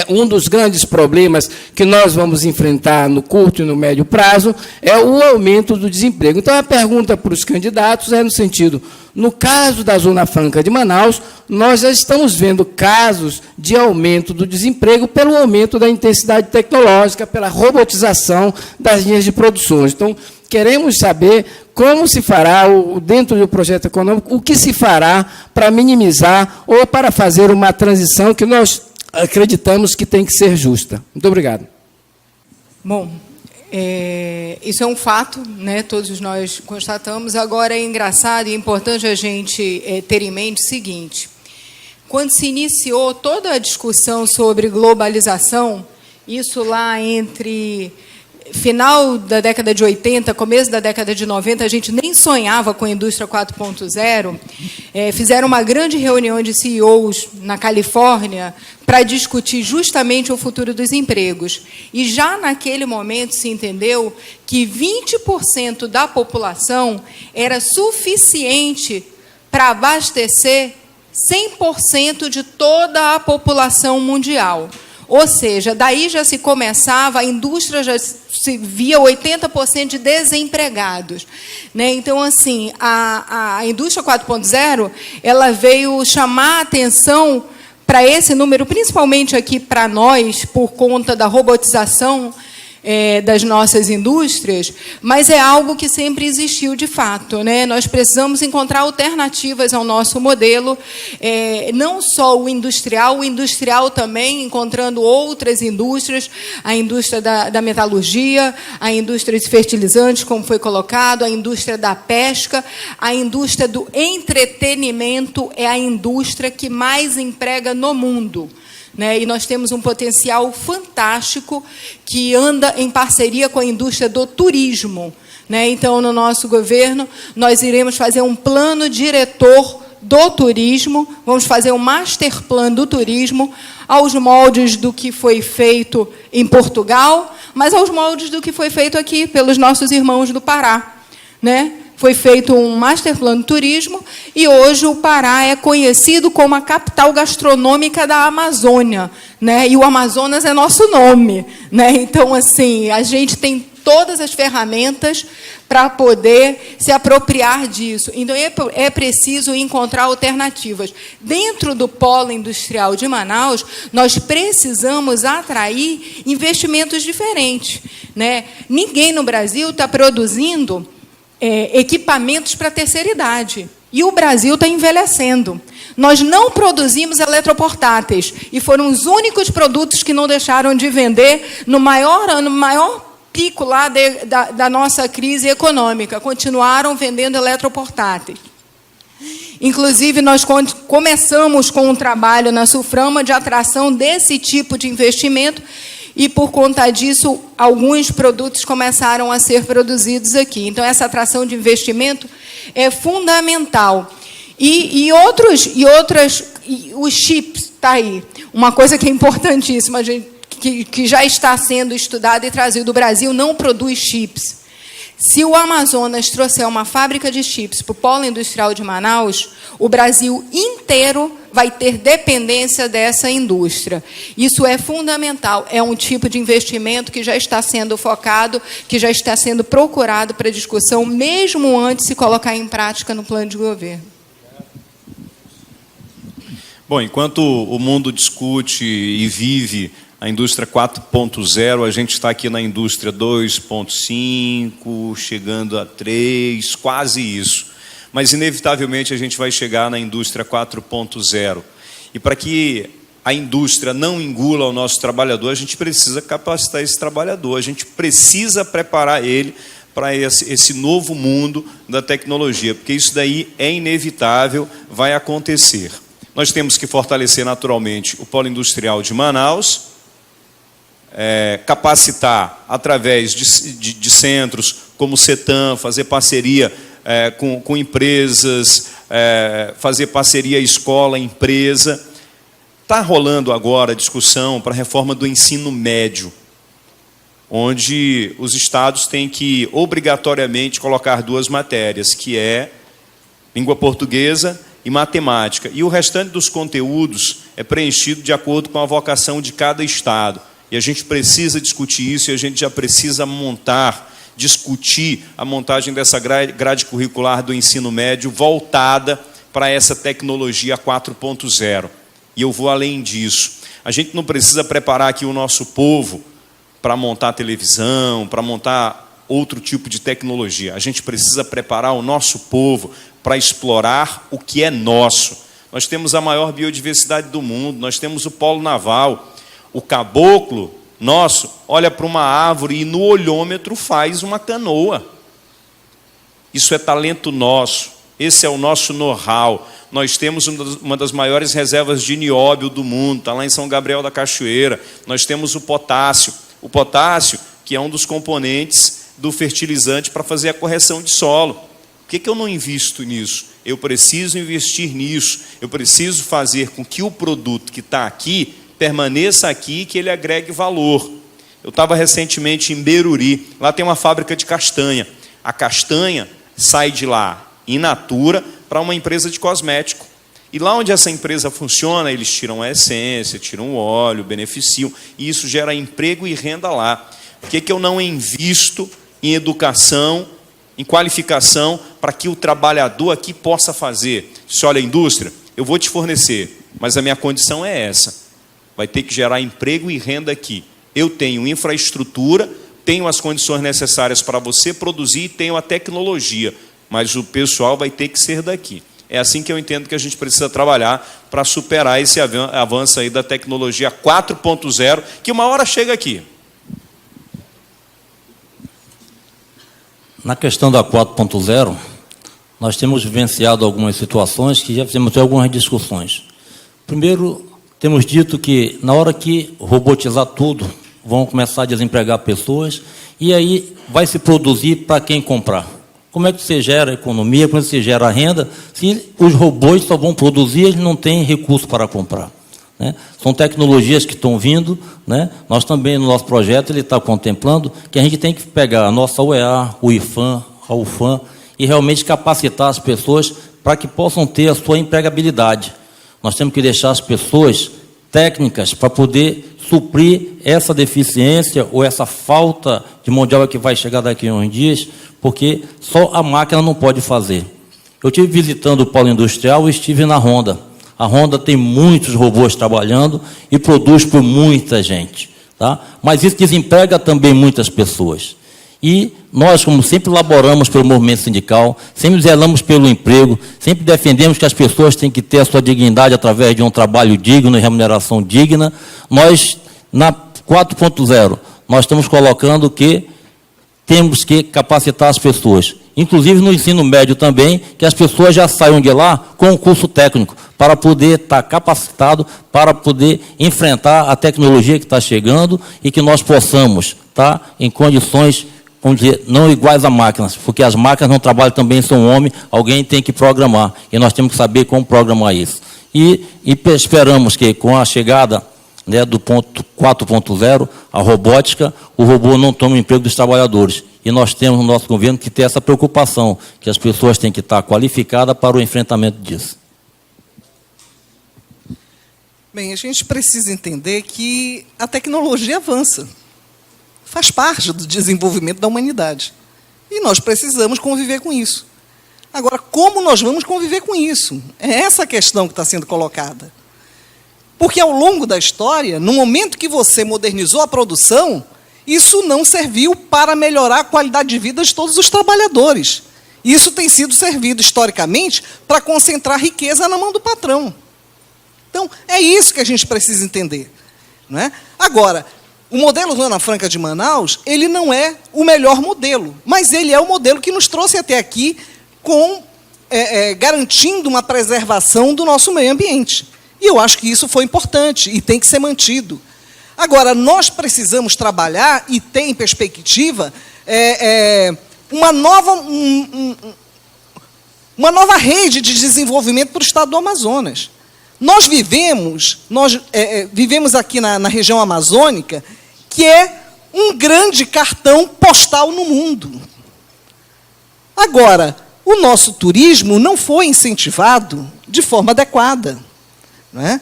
um dos grandes problemas que nós vamos enfrentar no curto e no médio prazo é o aumento do desemprego. Então, a pergunta para os candidatos é no sentido, no caso da Zona Franca de Manaus, nós já estamos vendo casos de aumento do desemprego pelo aumento da intensidade tecnológica, pela robotização das linhas de produção. Então, queremos saber como se fará, dentro do projeto econômico, o que se fará para minimizar ou para fazer uma transição que nós acreditamos que tem que ser justa. Muito obrigado. Bom, isso é um fato, né? Todos nós constatamos. Agora, é engraçado e importante a gente ter em mente o seguinte: quando se iniciou toda a discussão sobre globalização, isso lá entre final da década de 80, começo da década de 90, a gente nem sonhava com a indústria 4.0, fizeram uma grande reunião de CEOs na Califórnia para discutir justamente o futuro dos empregos. E já naquele momento se entendeu que 20% da população era suficiente para abastecer 100% de toda a população mundial. Ou seja, daí já se começava, a indústria já se via 80% de desempregados, né? Então, assim, a indústria 4.0, ela veio chamar a atenção para esse número, principalmente aqui para nós, por conta da robotização das nossas indústrias, mas é algo que sempre existiu de fato, né? Nós precisamos encontrar alternativas ao nosso modelo, não só o industrial também, encontrando outras indústrias, a indústria da metalurgia, a indústria de fertilizantes, como foi colocado, a indústria da pesca, a indústria do entretenimento é a indústria que mais emprega no mundo, né? E nós temos um potencial fantástico que anda em parceria com a indústria do turismo, né? Então, no nosso governo, nós iremos fazer um plano diretor do turismo, vamos fazer um master plan do turismo, aos moldes do que foi feito em Portugal, mas aos moldes do que foi feito aqui pelos nossos irmãos do Pará, né? Foi feito um master plan do turismo e hoje o Pará é conhecido como a capital gastronômica da Amazônia, né? E o Amazonas é nosso nome, né? Então, assim, a gente tem todas as ferramentas para poder se apropriar disso. Então, é preciso encontrar alternativas. Dentro do polo industrial de Manaus, nós precisamos atrair investimentos diferentes, né? Ninguém no Brasil está produzindo equipamentos para a terceira idade. E o Brasil está envelhecendo. Nós não produzimos eletroportáteis. E foram os únicos produtos que não deixaram de vender no maior pico lá da nossa crise econômica. Continuaram vendendo eletroportáteis. Inclusive, nós começamos com um trabalho na Sulframa de atração desse tipo de investimento, e, por conta disso, alguns produtos começaram a ser produzidos aqui. Então, essa atração de investimento é fundamental. E os chips, está aí. Uma coisa que é importantíssima, que já está sendo estudada e trazida. O Brasil não produz chips. Se o Amazonas trouxer uma fábrica de chips para o polo industrial de Manaus, o Brasil inteiro vai ter dependência dessa indústria. Isso é fundamental. É um tipo de investimento que já está sendo focado, que já está sendo procurado para discussão, mesmo antes de se colocar em prática no plano de governo. Bom, enquanto o mundo discute e vive a indústria 4.0, a gente está aqui na indústria 2.5, chegando a 3, quase isso. Mas, inevitavelmente, a gente vai chegar na indústria 4.0. E para que a indústria não engula o nosso trabalhador, a gente precisa capacitar esse trabalhador, a gente precisa preparar ele para esse novo mundo da tecnologia, porque isso daí é inevitável, vai acontecer. Nós temos que fortalecer naturalmente o polo industrial de Manaus, capacitar através de centros como o CETAM, fazer parceria com empresas, fazer parceria escola-empresa. Está rolando agora a discussão para a reforma do ensino médio, onde os estados têm que obrigatoriamente colocar 2 matérias, que é língua portuguesa e matemática. E o restante dos conteúdos é preenchido de acordo com a vocação de cada estado. E a gente precisa discutir isso, e a gente já precisa discutir a montagem dessa grade curricular do ensino médio voltada para essa tecnologia 4.0. E eu vou além disso. A gente não precisa preparar aqui o nosso povo para montar televisão, para montar outro tipo de tecnologia. A gente precisa preparar o nosso povo para explorar o que é nosso. Nós temos a maior biodiversidade do mundo, nós temos o polo naval. O caboclo nosso olha para uma árvore e no olhômetro faz uma canoa. Isso é talento nosso, esse é o nosso know-how. Nós temos uma das maiores reservas de nióbio do mundo, está lá em São Gabriel da Cachoeira. Nós temos o potássio, que é um dos componentes do fertilizante para fazer a correção de solo. Por que eu não invisto nisso? Eu preciso investir nisso, eu preciso fazer com que o produto que está aqui permaneça aqui e que ele agregue valor. Eu estava recentemente em Beruri, lá tem uma fábrica de castanha. A castanha sai de lá in natura para uma empresa de cosmético. E lá onde essa empresa funciona, eles tiram a essência, tiram o óleo, beneficiam, e isso gera emprego e renda lá. Por que eu não invisto em educação, em qualificação, para que o trabalhador aqui possa fazer? Se olha a indústria, eu vou te fornecer, mas a minha condição é essa. Vai ter que gerar emprego e renda aqui. Eu tenho infraestrutura, tenho as condições necessárias para você produzir e tenho a tecnologia, mas o pessoal vai ter que ser daqui. É assim que eu entendo que a gente precisa trabalhar para superar esse avanço aí da tecnologia 4.0, que uma hora chega aqui. Na questão da 4.0, nós temos vivenciado algumas situações que já fizemos algumas discussões. Primeiro, temos dito que, na hora que robotizar tudo, vão começar a desempregar pessoas, e aí vai se produzir para quem comprar. Como é que você gera economia, como é que você gera renda, se os robôs só vão produzir e eles não têm recurso para comprar? Né? São tecnologias que estão vindo, né? Nós também, no nosso projeto, ele está contemplando que a gente tem que pegar a nossa UEA, o IFAM, a UFAM, e realmente capacitar as pessoas para que possam ter a sua empregabilidade. Nós temos que deixar as pessoas técnicas para poder suprir essa deficiência ou essa falta de mão de obra que vai chegar daqui a uns dias, porque só a máquina não pode fazer. Eu estive visitando o polo industrial e estive na Honda. A Honda tem muitos robôs trabalhando e produz por muita gente, tá? Mas isso desemprega também muitas pessoas. E nós, como sempre laboramos pelo movimento sindical, sempre zelamos pelo emprego, sempre defendemos que as pessoas têm que ter a sua dignidade através de um trabalho digno e remuneração digna, nós, na 4.0, nós estamos colocando que temos que capacitar as pessoas. Inclusive no ensino médio também, que as pessoas já saiam de lá com um curso técnico, para poder estar capacitado, para poder enfrentar a tecnologia que está chegando e que nós possamos estar em condições, vamos dizer, não iguais a máquinas, porque as máquinas no trabalho também são homens, alguém tem que programar, e nós temos que saber como programar isso. E esperamos que com a chegada, né, do ponto 4.0, a robótica, o robô não tome o emprego dos trabalhadores. E nós temos no nosso governo que ter essa preocupação, que as pessoas têm que estar qualificadas para o enfrentamento disso. Bem, a gente precisa entender que a tecnologia avança. Faz parte do desenvolvimento da humanidade. E nós precisamos conviver com isso. Agora, como nós vamos conviver com isso? É essa a questão que está sendo colocada. Porque, ao longo da história, no momento que você modernizou a produção, isso não serviu para melhorar a qualidade de vida de todos os trabalhadores. Isso tem sido servido, historicamente, para concentrar riqueza na mão do patrão. Então, é isso que a gente precisa entender. Não é? Agora, o modelo Zona Franca de Manaus, ele não é o melhor modelo, mas ele é o modelo que nos trouxe até aqui, garantindo uma preservação do nosso meio ambiente. E eu acho que isso foi importante e tem que ser mantido. Agora, nós precisamos trabalhar e ter em perspectiva uma nova rede de desenvolvimento para o estado do Amazonas. Nós vivemos aqui na região amazônica, que é um grande cartão postal no mundo. Agora, o nosso turismo não foi incentivado de forma adequada. Não é?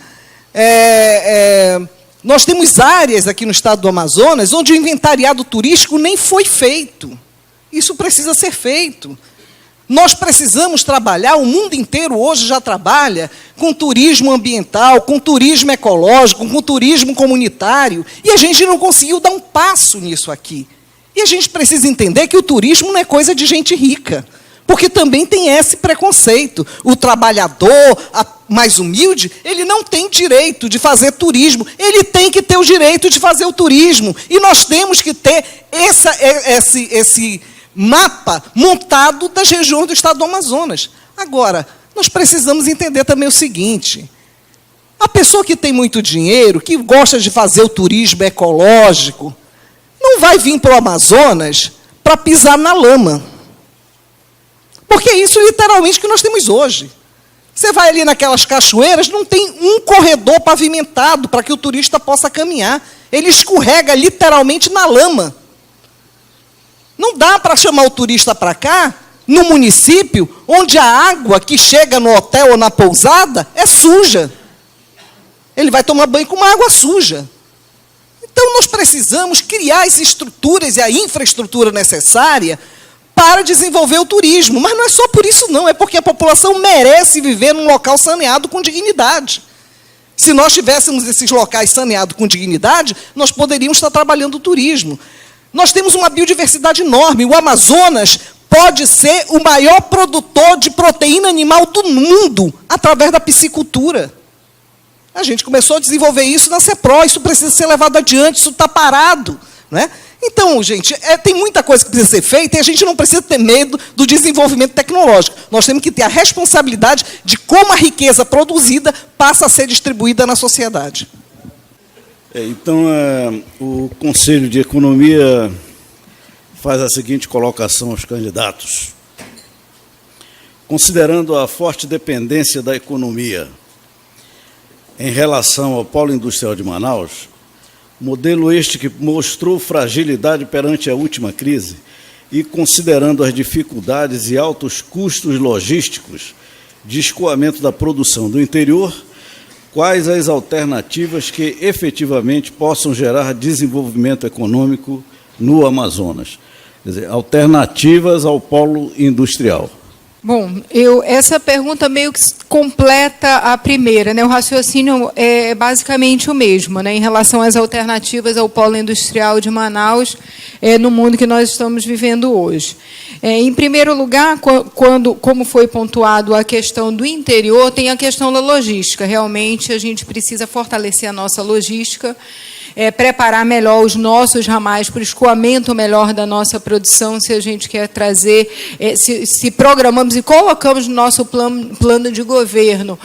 Nós temos áreas aqui no estado do Amazonas onde o inventariado turístico nem foi feito. Isso precisa ser feito. Nós precisamos trabalhar, o mundo inteiro hoje já trabalha com turismo ambiental, com turismo ecológico, com turismo comunitário, e a gente não conseguiu dar um passo nisso aqui. E a gente precisa entender que o turismo não é coisa de gente rica, porque também tem esse preconceito. O trabalhador mais humilde, ele não tem direito de fazer turismo, ele tem que ter o direito de fazer o turismo, e nós temos que ter esse mapa montado das regiões do estado do Amazonas. Agora, nós precisamos entender também o seguinte: a pessoa que tem muito dinheiro, que gosta de fazer o turismo ecológico, não vai vir para o Amazonas para pisar na lama. Porque é isso literalmente que nós temos hoje. Você vai ali naquelas cachoeiras, não tem um corredor pavimentado para que o turista possa caminhar. Ele escorrega literalmente na lama. Não dá para chamar o turista para cá, no município, onde a água que chega no hotel ou na pousada é suja. Ele vai tomar banho com uma água suja. Então, nós precisamos criar as estruturas e a infraestrutura necessária para desenvolver o turismo. Mas não é só por isso, não. É porque a população merece viver num local saneado com dignidade. Se nós tivéssemos esses locais saneados com dignidade, nós poderíamos estar trabalhando o turismo. Nós temos uma biodiversidade enorme. O Amazonas pode ser o maior produtor de proteína animal do mundo através da piscicultura. A gente começou a desenvolver isso na CEPRO, isso precisa ser levado adiante, isso está parado. Não é? Então, gente, tem muita coisa que precisa ser feita e a gente não precisa ter medo do desenvolvimento tecnológico. Nós temos que ter a responsabilidade de como a riqueza produzida passa a ser distribuída na sociedade. Então, o Conselho de Economia faz a seguinte colocação aos candidatos. Considerando a forte dependência da economia em relação ao polo industrial de Manaus, modelo este que mostrou fragilidade perante a última crise e considerando as dificuldades e altos custos logísticos de escoamento da produção do interior, quais as alternativas que efetivamente possam gerar desenvolvimento econômico no Amazonas? Quer dizer, alternativas ao polo industrial. Bom, essa pergunta meio que completa a primeira, né? O raciocínio é basicamente o mesmo, né? Em relação às alternativas ao polo industrial de Manaus, no mundo que nós estamos vivendo hoje. Em primeiro lugar, como foi pontuado a questão do interior, tem a questão da logística. Realmente, a gente precisa fortalecer a nossa logística, preparar melhor os nossos ramais para o escoamento melhor da nossa produção, se a gente quer trazer, se programamos e colocamos no nosso plano de governo,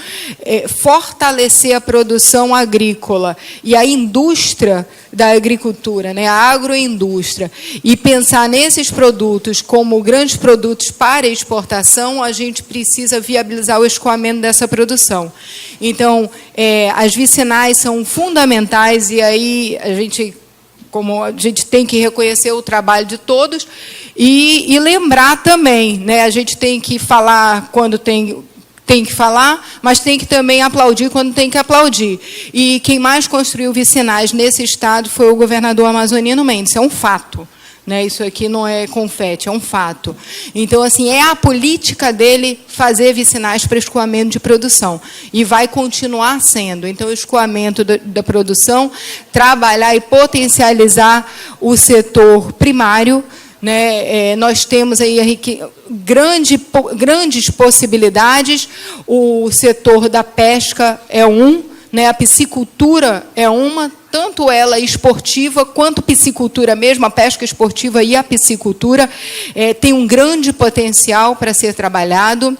fortalecer a produção agrícola e a indústria da agricultura, né, a agroindústria, e pensar nesses produtos como grandes produtos para exportação, a gente precisa viabilizar o escoamento dessa produção. Então, as vicinais são fundamentais, e aí a gente tem que reconhecer o trabalho de todos e lembrar também, né, a gente tem que falar quando tem que falar, mas tem que também aplaudir quando tem que aplaudir. E quem mais construiu vicinais nesse estado foi o governador amazonino Mendes, é um fato. Né? Isso aqui não é confete, é um fato. Então, assim, é a política dele fazer vicinais para escoamento de produção. E vai continuar sendo. Então, o escoamento da produção, trabalhar e potencializar o setor primário, né? Nós temos aí grandes possibilidades. O setor da pesca é né? A piscicultura é uma, tanto ela esportiva quanto piscicultura mesmo, a pesca esportiva e a piscicultura tem um grande potencial para ser trabalhado.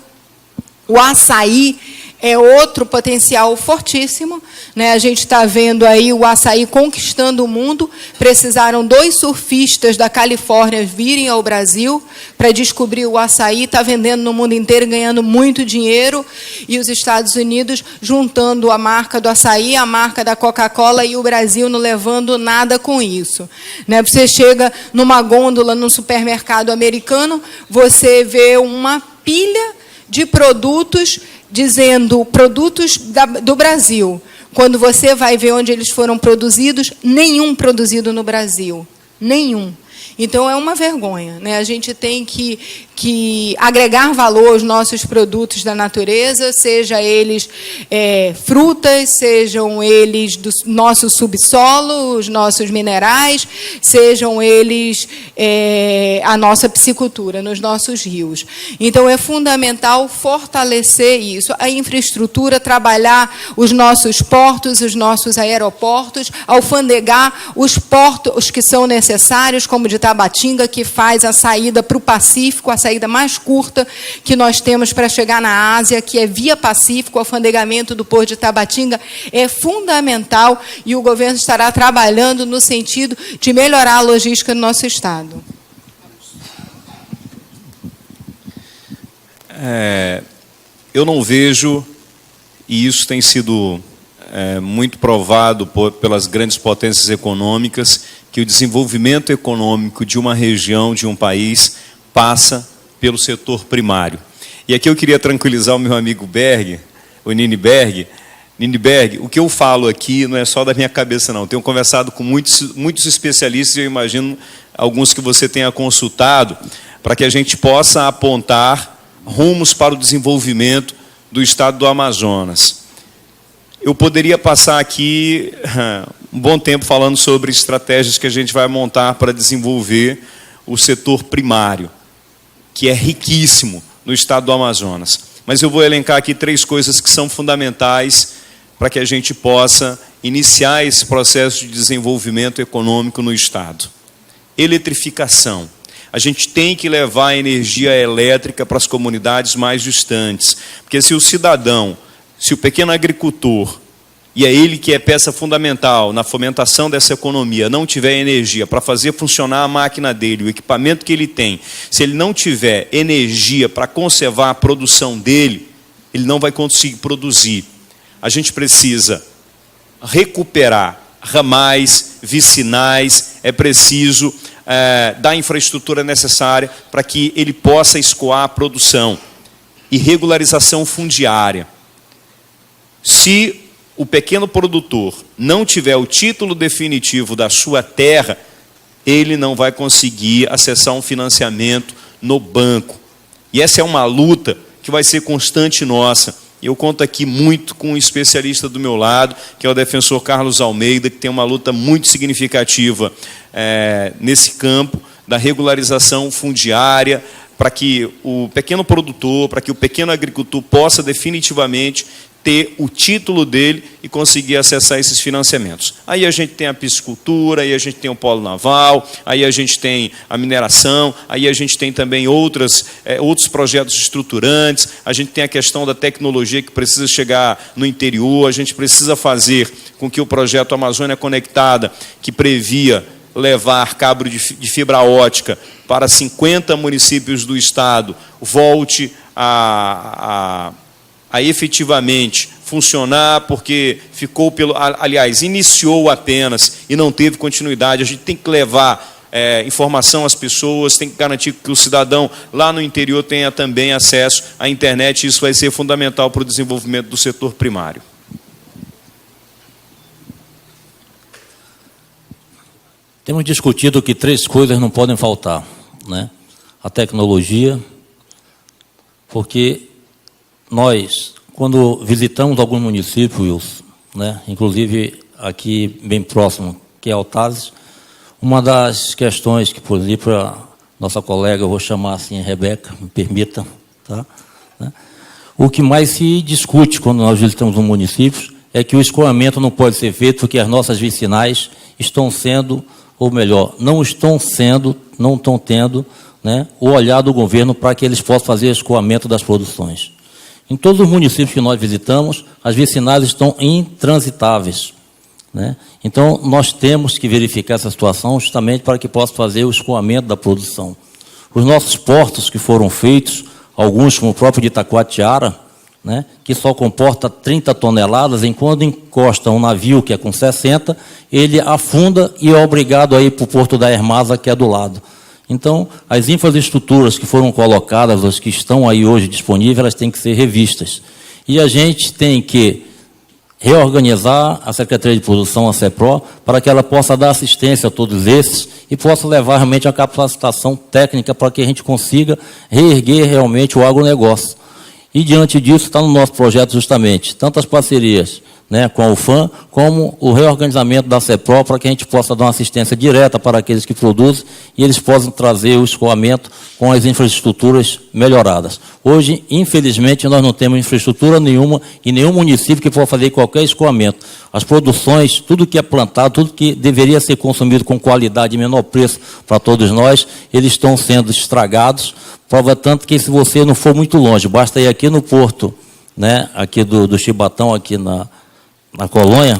O açaí é outro potencial fortíssimo, né? A gente está vendo aí o açaí conquistando o mundo. Precisaram 2 surfistas da Califórnia virem ao Brasil para descobrir o açaí, está vendendo no mundo inteiro, ganhando muito dinheiro, e os Estados Unidos juntando a marca do açaí, a marca da Coca-Cola, e o Brasil não levando nada com isso. Né? Você chega numa gôndola no supermercado americano, você vê uma pilha de produtos dizendo produtos do Brasil. Quando você vai ver onde eles foram produzidos, nenhum produzido no Brasil. Nenhum. Então, é uma vergonha, né? A gente tem que agregar valor aos nossos produtos da natureza, seja eles frutas, sejam eles do nosso subsolo, os nossos minerais, sejam eles a nossa piscicultura, nos nossos rios. Então, é fundamental fortalecer isso. A infraestrutura, trabalhar os nossos portos, os nossos aeroportos, alfandegar os portos que são necessários, como de Tabatinga, que faz a saída para o Pacífico, a saída mais curta que nós temos para chegar na Ásia, que é via Pacífico. O alfandegamento do porto de Tabatinga é fundamental, e o governo estará trabalhando no sentido de melhorar a logística do nosso estado. Eu não vejo, e isso tem sido muito provado pelas grandes potências econômicas, que o desenvolvimento econômico de uma região, de um país, passa pelo setor primário. E aqui eu queria tranquilizar o meu amigo Berg, o Nini Berg. Nini Berg, o que eu falo aqui não é só da minha cabeça, não. Tenho conversado com muitos especialistas, e eu imagino alguns que você tenha consultado, para que a gente possa apontar rumos para o desenvolvimento do estado do Amazonas. Eu poderia passar aqui um bom tempo falando sobre estratégias que a gente vai montar para desenvolver o setor primário, que é riquíssimo no estado do Amazonas. Mas eu vou elencar aqui 3 coisas que são fundamentais para que a gente possa iniciar esse processo de desenvolvimento econômico no estado. Eletrificação. A gente tem que levar a energia elétrica para as comunidades mais distantes, porque se o cidadão, se o pequeno agricultor, e é ele que é peça fundamental na fomentação dessa economia, não tiver energia para fazer funcionar a máquina dele, o equipamento que ele tem, se ele não tiver energia para conservar a produção dele, ele não vai conseguir produzir. A gente precisa recuperar ramais, vicinais, é preciso dar a infraestrutura necessária para que ele possa escoar a produção. E regularização fundiária. Se o pequeno produtor não tiver o título definitivo da sua terra, ele não vai conseguir acessar um financiamento no banco. E essa é uma luta que vai ser constante nossa. Eu conto aqui muito com um especialista do meu lado, que é o defensor Carlos Almeida, que tem uma luta muito significativa nesse campo da regularização fundiária, para que o pequeno produtor, para que o pequeno agricultor possa definitivamente ter o título dele e conseguir acessar esses financiamentos. Aí a gente tem a piscicultura, aí a gente tem o polo naval, aí a gente tem a mineração, aí a gente tem também outros projetos estruturantes, a gente tem a questão da tecnologia que precisa chegar no interior, a gente precisa fazer com que o projeto Amazônia Conectada, que previa levar cabo de fibra ótica para 50 municípios do estado, volte a efetivamente funcionar, porque iniciou apenas e não teve continuidade. A gente tem que levar informação às pessoas, tem que garantir que o cidadão lá no interior tenha também acesso à internet, e isso vai ser fundamental para o desenvolvimento do setor primário. Temos discutido que 3 coisas não podem faltar, né? A tecnologia, porque nós, quando visitamos alguns municípios, né, inclusive aqui bem próximo, que é Altazes, uma das questões que, por exemplo, a nossa colega, eu vou chamar assim, Rebeca, me permita, tá? Né? O que mais se discute quando nós visitamos um município é que o escoamento não pode ser feito porque as nossas vicinais estão sendo, ou melhor, não estão tendo, né, o olhar do governo para que eles possam fazer o escoamento das produções. Em todos os municípios que nós visitamos, as vicinais estão intransitáveis, né? Então, nós temos que verificar essa situação justamente para que possa fazer o escoamento da produção. Os nossos portos que foram feitos, alguns como o próprio de Itacoatiara, né, que só comporta 30 toneladas, enquanto encosta um navio que é com 60, ele afunda e é obrigado a ir para o porto da Hermasa, que é do lado. Então, as infraestruturas que foram colocadas, as que estão aí hoje disponíveis, elas têm que ser revistas. E a gente tem que reorganizar a Secretaria de Produção, a CEPRO, para que ela possa dar assistência a todos esses e possa levar realmente a capacitação técnica para que a gente consiga reerguer realmente o agronegócio. E, diante disso, está no nosso projeto justamente, tanto as parcerias, né, com a UFAM, como o reorganizamento da CEPRO, para que a gente possa dar uma assistência direta para aqueles que produzem e eles possam trazer o escoamento com as infraestruturas melhoradas. Hoje, infelizmente, nós não temos infraestrutura nenhuma em nenhum município que possa fazer qualquer escoamento. As produções, tudo que é plantado, tudo que deveria ser consumido com qualidade e menor preço para todos nós, eles estão sendo estragados. Prova tanto que, se você não for muito longe, basta ir aqui no porto, né, aqui do Chibatão, aqui na colônia,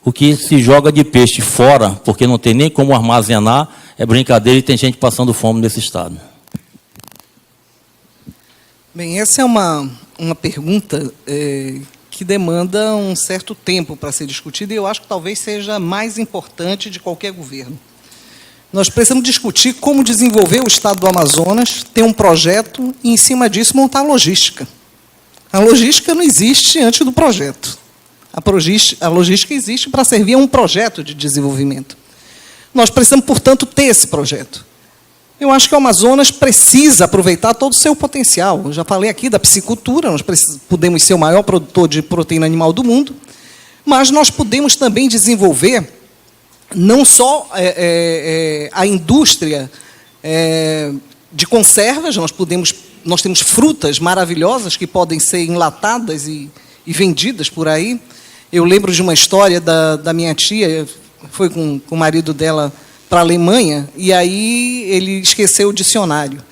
o que se joga de peixe fora, porque não tem nem como armazenar, é brincadeira, e tem gente passando fome nesse estado. Bem, essa é uma pergunta que demanda um certo tempo para ser discutida, e eu acho que talvez seja mais importante de qualquer governo. Nós precisamos discutir como desenvolver o estado do Amazonas, ter um projeto e, em cima disso, montar a logística. A logística não existe antes do projeto. A logística existe para servir a um projeto de desenvolvimento. Nós precisamos, portanto, ter esse projeto. Eu acho que o Amazonas precisa aproveitar todo o seu potencial. Eu já falei aqui da piscicultura, nós podemos ser o maior produtor de proteína animal do mundo, mas nós podemos também desenvolver não só a indústria de conservas, nós temos frutas maravilhosas que podem ser enlatadas e vendidas por aí. Eu lembro de uma história da minha tia, foi com o marido dela para a Alemanha, e aí ele esqueceu o dicionário.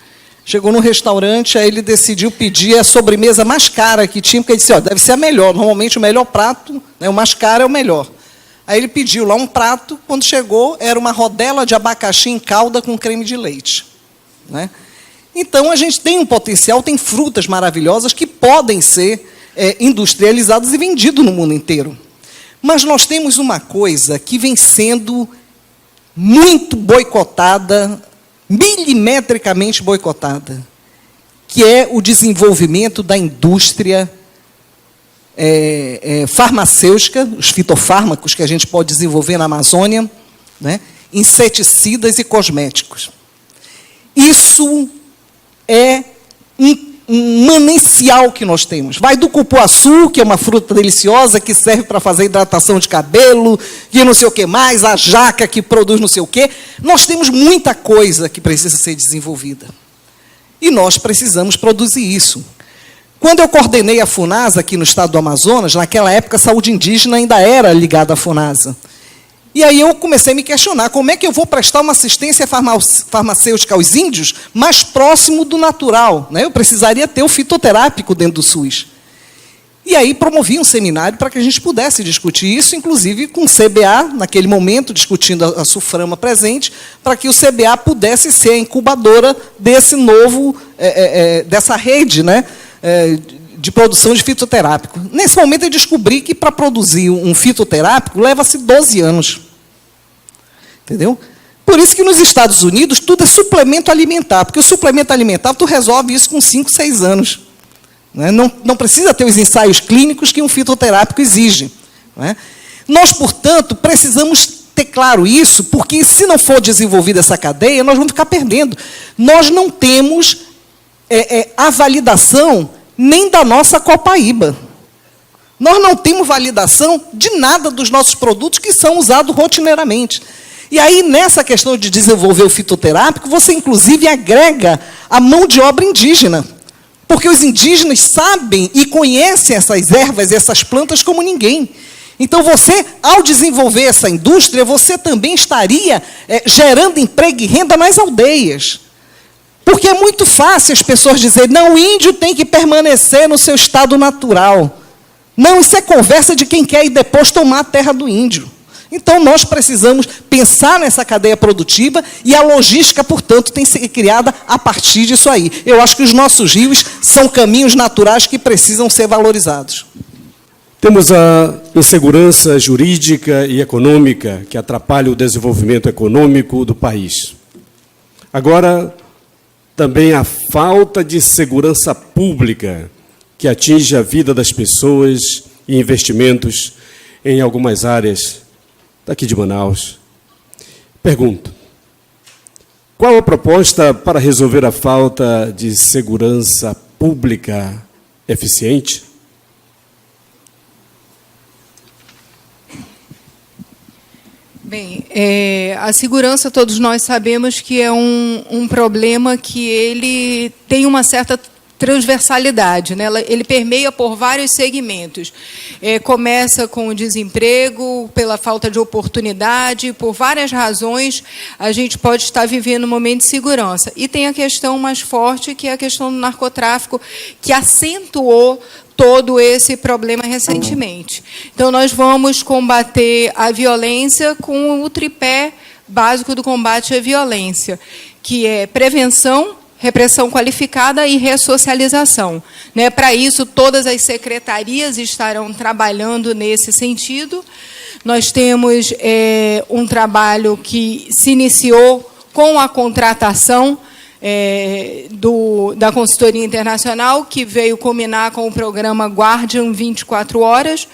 Chegou no restaurante, aí ele decidiu pedir a sobremesa mais cara que tinha, porque ele disse, deve ser a melhor, normalmente o melhor prato, né, o mais caro é o melhor. Aí ele pediu lá um prato, quando chegou, era uma rodela de abacaxi em calda com creme de leite, né? Então, a gente tem um potencial, tem frutas maravilhosas que podem ser industrializadas e vendidas no mundo inteiro. Mas nós temos uma coisa que vem sendo muito boicotada, milimetricamente boicotada, que é o desenvolvimento da indústria farmacêutica, os fitofármacos que a gente pode desenvolver na Amazônia, né? Inseticidas e cosméticos. Isso é um manancial que nós temos. Vai do cupuaçu, que é uma fruta deliciosa, que serve para fazer hidratação de cabelo, e não sei o que mais, a jaca, que produz não sei o quê. Nós temos muita coisa que precisa ser desenvolvida. E nós precisamos produzir isso. Quando eu coordenei a FUNASA aqui no estado do Amazonas, naquela época a saúde indígena ainda era ligada à FUNASA. E aí eu comecei a me questionar, como é que eu vou prestar uma assistência farmacêutica aos índios mais próximo do natural, né? Eu precisaria ter o fitoterápico dentro do SUS. E aí promovi um seminário para que a gente pudesse discutir isso, inclusive com o CBA, naquele momento, discutindo a SUFRAMA presente, para que o CBA pudesse ser a incubadora desse novo, dessa rede, né, de produção de fitoterápico. Nesse momento eu descobri que para produzir um fitoterápico leva-se 12 anos. Entendeu? Por isso que nos Estados Unidos tudo é suplemento alimentar, porque o suplemento alimentar tu resolve isso com 5, 6 anos. Né? Não precisa ter os ensaios clínicos que um fitoterápico exige. Né? Nós, portanto, precisamos ter claro isso, porque se não for desenvolvida essa cadeia, nós vamos ficar perdendo. Nós não temos a validação nem da nossa copaíba. Nós não temos validação de nada dos nossos produtos que são usados rotineiramente. E aí, nessa questão de desenvolver o fitoterápico, você, inclusive, agrega a mão de obra indígena. Porque os indígenas sabem e conhecem essas ervas e essas plantas como ninguém. Então, você, ao desenvolver essa indústria, você também estaria gerando emprego e renda nas aldeias. Porque é muito fácil as pessoas dizerem, não, o índio tem que permanecer no seu estado natural. Não, isso é conversa de quem quer ir depois tomar a terra do índio. Então, nós precisamos pensar nessa cadeia produtiva e a logística, portanto, tem que ser criada a partir disso aí. Eu acho que os nossos rios são caminhos naturais que precisam ser valorizados. Temos a insegurança jurídica e econômica que atrapalha o desenvolvimento econômico do país. Agora, também a falta de segurança pública que atinge a vida das pessoas e investimentos em algumas áreas daqui de Manaus. Pergunto, qual a proposta para resolver a falta de segurança pública eficiente? Bem, a segurança, todos nós sabemos que é um problema que ele tem uma certa transversalidade, né? Ele permeia por vários segmentos. Começa com o desemprego, pela falta de oportunidade, por várias razões, a gente pode estar vivendo um momento de segurança. E tem a questão mais forte, que é a questão do narcotráfico, que acentuou todo esse problema recentemente. Então, nós vamos combater a violência com o tripé básico do combate à violência, que é prevenção, repressão qualificada e ressocialização. Né? Para isso, todas as secretarias estarão trabalhando nesse sentido. Nós temos um trabalho que se iniciou com a contratação da consultoria internacional, que veio culminar com o programa Guardian 24 Horas,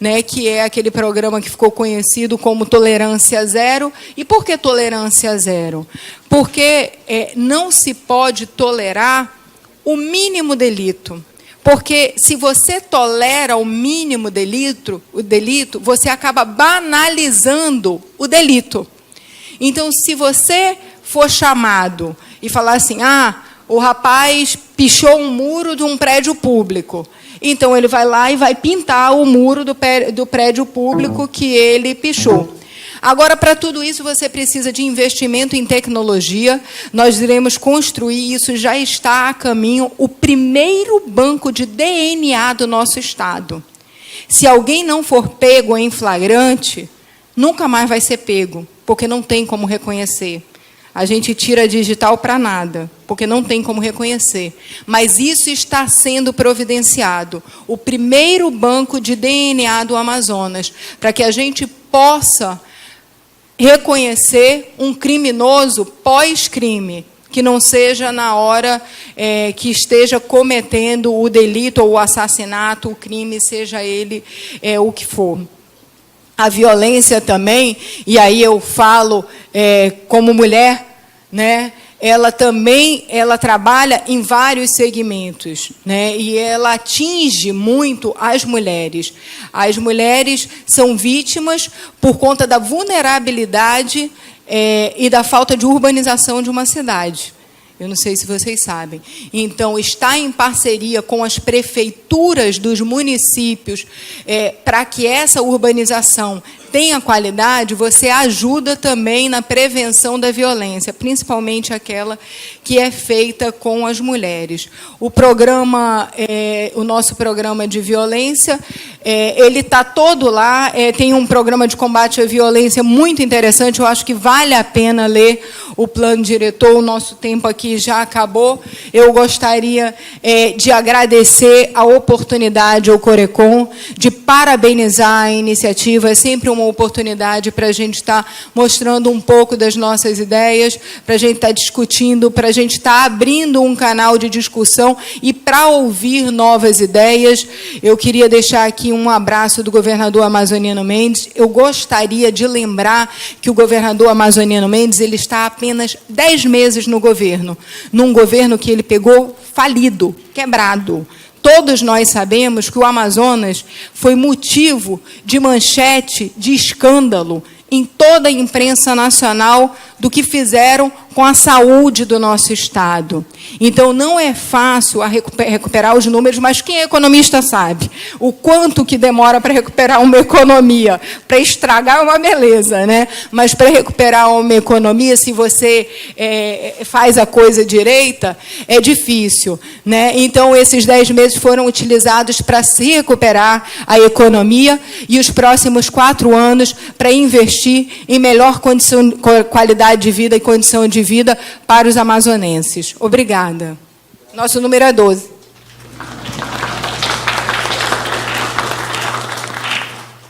né, que é aquele programa que ficou conhecido como Tolerância Zero. E por que Tolerância Zero? Porque não se pode tolerar o mínimo delito. Porque se você tolera o mínimo delito, você acaba banalizando o delito. Então, se você for chamado e falar assim, o rapaz pichou um muro de um prédio público, então ele vai lá e vai pintar o muro do prédio público que ele pichou. Agora, para tudo isso, você precisa de investimento em tecnologia. Nós iremos construir, isso já está a caminho, o primeiro banco de DNA do nosso Estado. Se alguém não for pego em flagrante, nunca mais vai ser pego, porque não tem como reconhecer. A gente tira digital para nada, porque não tem como reconhecer. Mas isso está sendo providenciado. O primeiro banco de DNA do Amazonas, para que a gente possa reconhecer um criminoso pós-crime. que não seja na hora que esteja cometendo o delito ou o assassinato, o crime, seja ele o que for. A violência também, e aí eu falo como mulher, né? Ela trabalha em vários segmentos, né? E ela atinge muito as mulheres. As mulheres são vítimas por conta da vulnerabilidade e da falta de urbanização de uma cidade. Eu não sei se vocês sabem. Então, está em parceria com as prefeituras dos municípios para que essa urbanização tenha qualidade, você ajuda também na prevenção da violência, principalmente aquela que é feita com as mulheres. O programa, o nosso programa de violência, ele está todo lá, tem um programa de combate à violência muito interessante, eu acho que vale a pena ler o plano diretor, o nosso tempo aqui já acabou. Eu gostaria de agradecer a oportunidade ao Corecon, de parabenizar a iniciativa, é sempre uma oportunidade para a gente estar mostrando um pouco das nossas ideias, para a gente estar discutindo, para a gente estar abrindo um canal de discussão e para ouvir novas ideias. Eu queria deixar aqui um abraço do governador Amazoniano Mendes. Eu gostaria de lembrar que o governador Amazoniano Mendes ele está há apenas 10 meses no governo, num governo que ele pegou falido, quebrado. Todos nós sabemos que o Amazonas foi motivo de manchete, de escândalo em toda a imprensa nacional do que fizeram com a saúde do nosso Estado. Então, não é fácil recuperar os números, mas quem é economista sabe o quanto que demora para recuperar uma economia. Para estragar é uma beleza, né? Mas para recuperar uma economia, se você faz a coisa direita, é difícil, né? Então, esses 10 meses foram utilizados para se recuperar a economia e os próximos 4 anos para investir em melhor qualidade de vida e condição de vida para os amazonenses. Obrigada. Nosso número é 12.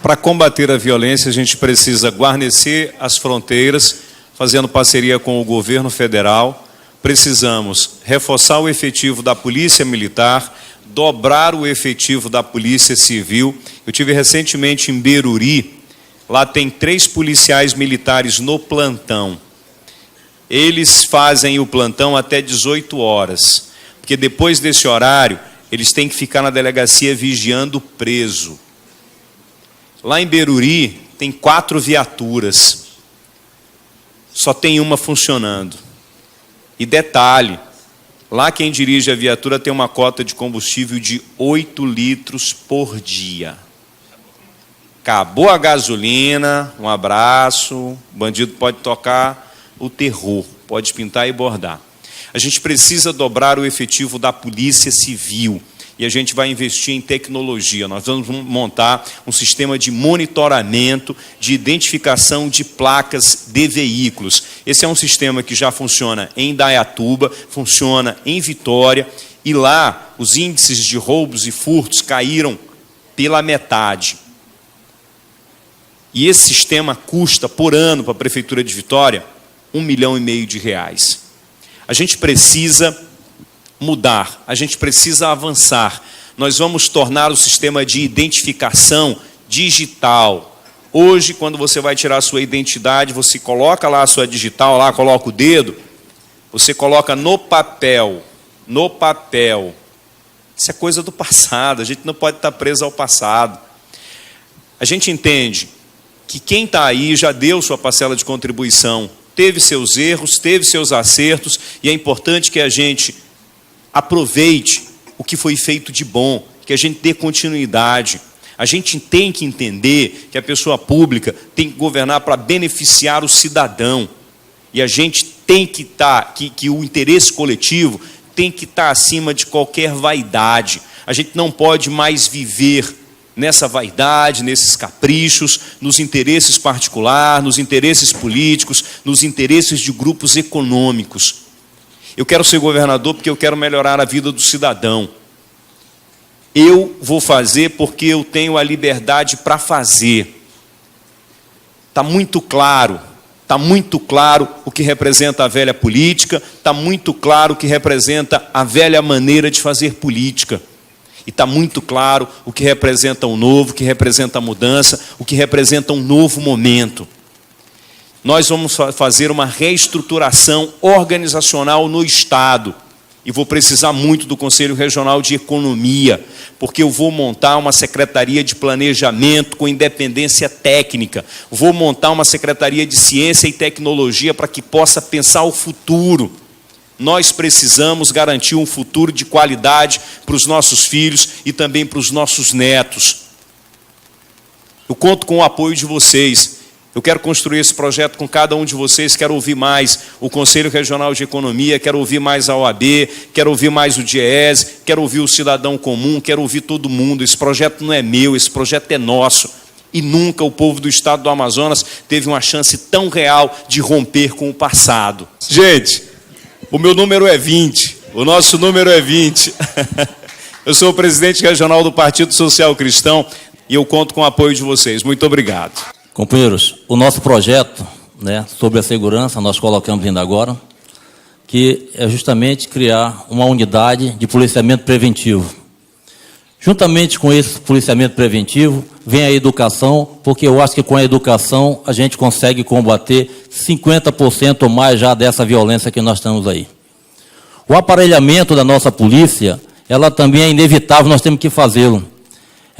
Para combater a violência, a gente precisa guarnecer as fronteiras, fazendo parceria com o governo federal. Precisamos reforçar o efetivo da Polícia Militar, dobrar o efetivo da Polícia Civil. Eu tive recentemente em Beruri, lá tem 3 policiais militares no plantão. Eles fazem o plantão até 18 horas, porque depois desse horário, eles têm que ficar na delegacia vigiando o preso. Lá em Beruri, tem 4 viaturas, só tem uma funcionando. E detalhe, lá quem dirige a viatura tem uma cota de combustível de 8 litros por dia. Acabou a gasolina, um abraço, o bandido pode tocar o terror, pode pintar e bordar. A gente precisa dobrar o efetivo da Polícia Civil e a gente vai investir em tecnologia. Nós vamos montar um sistema de monitoramento, de identificação de placas de veículos. Esse é um sistema que já funciona em Indaiatuba, funciona em Vitória, e lá os índices de roubos e furtos caíram pela metade. E esse sistema custa, por ano, para a Prefeitura de Vitória, R$1,5 milhão. A gente precisa mudar, a gente precisa avançar. Nós vamos tornar o sistema de identificação digital. Hoje, quando você vai tirar a sua identidade, você coloca lá a sua digital, lá coloca o dedo, você coloca no papel. No papel. Isso é coisa do passado, a gente não pode estar preso ao passado. A gente entende que quem está aí já deu sua parcela de contribuição, teve seus erros, teve seus acertos, e é importante que a gente aproveite o que foi feito de bom, que a gente dê continuidade. A gente tem que entender que a pessoa pública tem que governar para beneficiar o cidadão, e a gente tem que estar, que o interesse coletivo tem que estar acima de qualquer vaidade. A gente não pode mais viver nessa vaidade, nesses caprichos, nos interesses particulares, nos interesses políticos, nos interesses de grupos econômicos. Eu quero ser governador porque eu quero melhorar a vida do cidadão. Eu vou fazer porque eu tenho a liberdade para fazer. Está muito claro Está muito claro o que representa a velha política, está muito claro o que representa a velha maneira de fazer política. E está muito claro o que representa o novo, o que representa a mudança, o que representa um novo momento. Nós vamos fazer uma reestruturação organizacional no Estado. E vou precisar muito do Conselho Regional de Economia, porque eu vou montar uma Secretaria de Planejamento com independência técnica. Vou montar uma Secretaria de Ciência e Tecnologia para que possa pensar o futuro. Nós precisamos garantir um futuro de qualidade para os nossos filhos e também para os nossos netos. Eu conto com o apoio de vocês. Eu quero construir esse projeto com cada um de vocês, quero ouvir mais o Conselho Regional de Economia, quero ouvir mais a OAB, quero ouvir mais o DIEESE, quero ouvir o cidadão comum, quero ouvir todo mundo. Esse projeto não é meu, esse projeto é nosso. E nunca o povo do estado do Amazonas teve uma chance tão real de romper com o passado. Gente, o meu número é 20, o nosso número é 20. Eu sou o presidente regional do Partido Social Cristão e eu conto com o apoio de vocês. Muito obrigado. Companheiros, o nosso projeto, né, sobre a segurança, nós colocamos ainda agora, que é justamente criar uma unidade de policiamento preventivo. Juntamente com esse policiamento preventivo, vem a educação, porque eu acho que com a educação a gente consegue combater 50% ou mais já dessa violência que nós temos aí. O aparelhamento da nossa polícia, ela também é inevitável, nós temos que fazê-lo.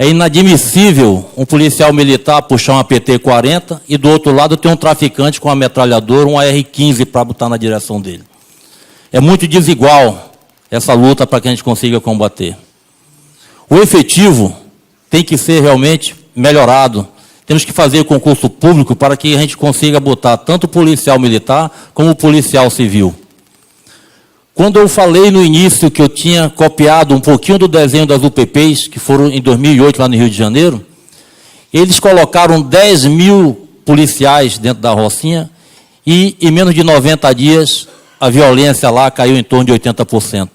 É inadmissível um policial militar puxar uma PT-40 e do outro lado ter um traficante com uma metralhadora, um AR-15 para botar na direção dele. É muito desigual essa luta para que a gente consiga combater. O efetivo tem que ser realmente melhorado. Temos que fazer concurso público para que a gente consiga botar tanto o policial militar como o policial civil. Quando eu falei no início que eu tinha copiado um pouquinho do desenho das UPPs, que foram em 2008 lá no Rio de Janeiro, eles colocaram 10 mil policiais dentro da Rocinha e em menos de 90 dias a violência lá caiu em torno de 80%.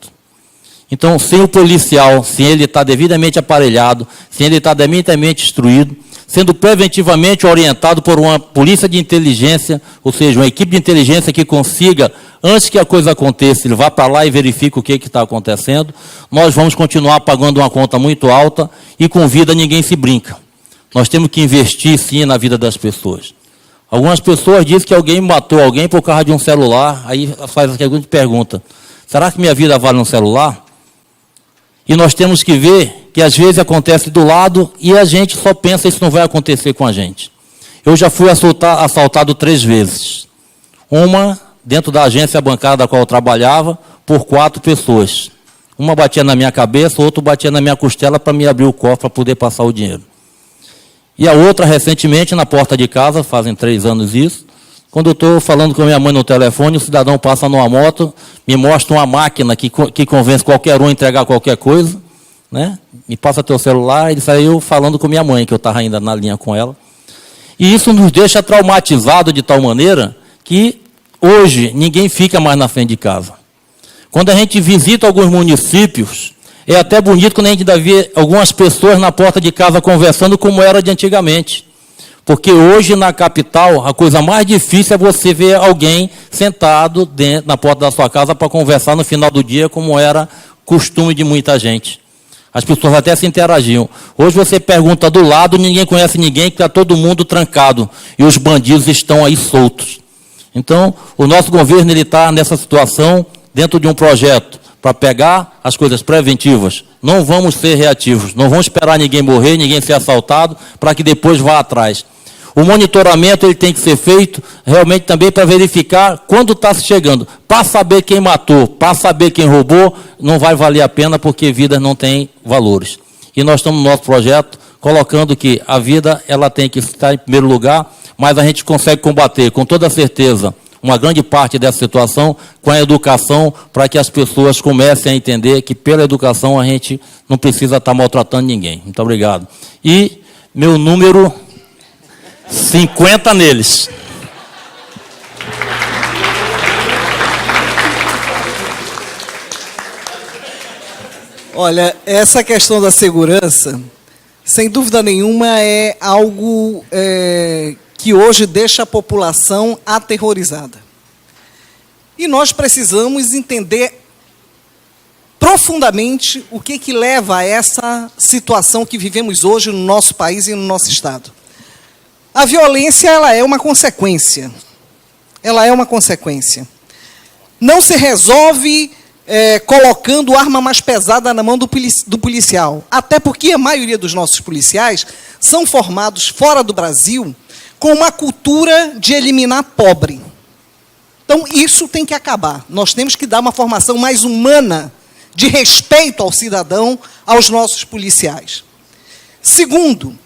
Então, sem o policial, sem ele estar devidamente aparelhado, sem ele estar devidamente instruído, sendo preventivamente orientado por uma polícia de inteligência, ou seja, uma equipe de inteligência que consiga, antes que a coisa aconteça, ele vá para lá e verifique o que está acontecendo, nós vamos continuar pagando uma conta muito alta e com vida ninguém se brinca. Nós temos que investir, sim, na vida das pessoas. Algumas pessoas dizem que alguém matou alguém por causa de um celular, aí faz a seguinte pergunta: será que minha vida vale um celular? E nós temos que ver que às vezes acontece do lado e a gente só pensa que isso não vai acontecer com a gente. Eu já fui assaltado 3 vezes. Uma dentro da agência bancária da qual eu trabalhava, por 4 pessoas. Uma batia na minha cabeça, outra batia na minha costela para me abrir o cofre para poder passar o dinheiro. E a outra, recentemente, na porta de casa, fazem 3 anos isso, quando eu estou falando com a minha mãe no telefone, o cidadão passa numa moto, me mostra uma máquina que convence qualquer um a entregar qualquer coisa, né? Me passa teu celular, ele saiu falando com minha mãe, que eu estava ainda na linha com ela. E isso nos deixa traumatizado de tal maneira que hoje ninguém fica mais na frente de casa. Quando a gente visita alguns municípios, é até bonito quando a gente ainda vê algumas pessoas na porta de casa conversando como era de antigamente. Porque hoje, na capital, a coisa mais difícil é você ver alguém sentado na porta da sua casa para conversar no final do dia, como era costume de muita gente. As pessoas até se interagiam. Hoje você pergunta do lado, ninguém conhece ninguém, que está todo mundo trancado. E os bandidos estão aí soltos. Então, o nosso governo está nessa situação, dentro de um projeto, para pegar as coisas preventivas. Não vamos ser reativos, não vamos esperar ninguém morrer, ninguém ser assaltado, para que depois vá atrás. O monitoramento ele tem que ser feito realmente também para verificar quando está chegando. Para saber quem matou, para saber quem roubou, não vai valer a pena, porque vidas não têm valores. E nós estamos no nosso projeto colocando que a vida ela tem que estar em primeiro lugar, mas a gente consegue combater com toda certeza uma grande parte dessa situação com a educação, para que as pessoas comecem a entender que pela educação a gente não precisa estar maltratando ninguém. Muito obrigado. E meu número 50 neles. Olha, essa questão da segurança, sem dúvida nenhuma, é algo que hoje deixa a população aterrorizada. E nós precisamos entender profundamente o que leva a essa situação que vivemos hoje no nosso país e no nosso Estado. A violência, ela é uma consequência. Ela é uma consequência. Não se resolve colocando arma mais pesada na mão do policial. Até porque a maioria dos nossos policiais são formados fora do Brasil com uma cultura de eliminar pobre. Então, isso tem que acabar. Nós temos que dar uma formação mais humana, de respeito ao cidadão, aos nossos policiais. Segundo,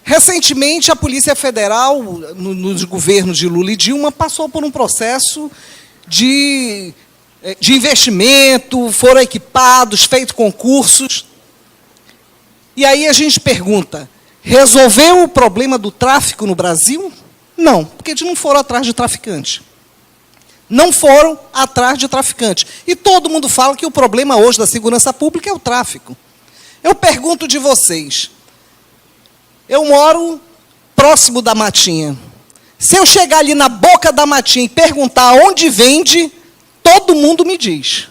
recentemente a Polícia Federal, nos governos de Lula e Dilma, passou por um processo de investimento, foram equipados, feito concursos. E aí a gente pergunta, resolveu o problema do tráfico no Brasil? Não, porque eles não foram atrás de traficante. Não foram atrás de traficante. E todo mundo fala que o problema hoje da segurança pública é o tráfico. Eu pergunto de vocês, eu moro próximo da matinha. Se eu chegar ali na boca da matinha e perguntar onde vende, todo mundo me diz.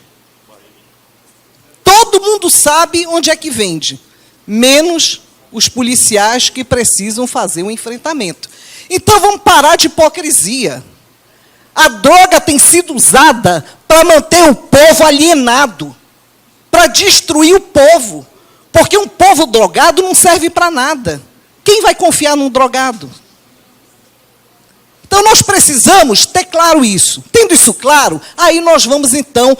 Todo mundo sabe onde é que vende, menos os policiais que precisam fazer o enfrentamento. Então vamos parar de hipocrisia. A droga tem sido usada para manter o povo alienado, para destruir o povo, porque um povo drogado não serve para nada. Quem vai confiar num drogado? Então nós precisamos ter claro isso. Tendo isso claro, aí nós vamos então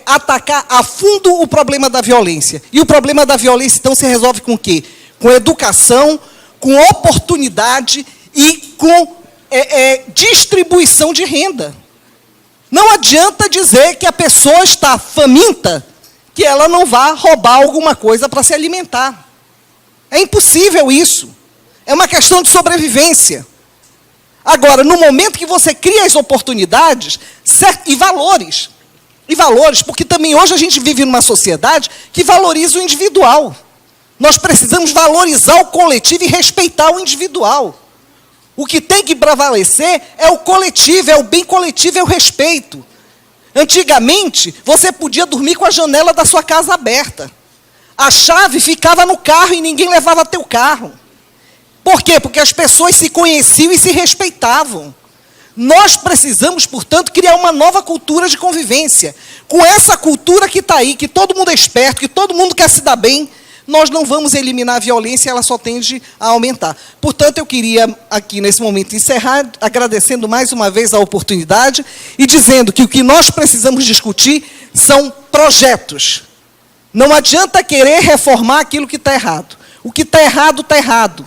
atacar a fundo o problema da violência. E o problema da violência então se resolve com o quê? Com educação, com oportunidade e com distribuição de renda. Não adianta dizer que a pessoa está faminta, que ela não vá roubar alguma coisa para se alimentar. É impossível isso. É uma questão de sobrevivência. Agora, no momento que você cria as oportunidades e valores, porque também hoje a gente vive numa sociedade que valoriza o individual. Nós precisamos valorizar o coletivo e respeitar o individual. O que tem que prevalecer é o coletivo, é o bem coletivo, é o respeito. Antigamente, você podia dormir com a janela da sua casa aberta. A chave ficava no carro e ninguém levava teu carro. Por quê? Porque as pessoas se conheciam e se respeitavam. Nós precisamos, portanto, criar uma nova cultura de convivência. Com essa cultura que está aí, que todo mundo é esperto, que todo mundo quer se dar bem, nós não vamos eliminar a violência, ela só tende a aumentar. Portanto, eu queria aqui, nesse momento, encerrar agradecendo mais uma vez a oportunidade e dizendo que o que nós precisamos discutir são projetos. Não adianta querer reformar aquilo que está errado. O que está errado, está errado.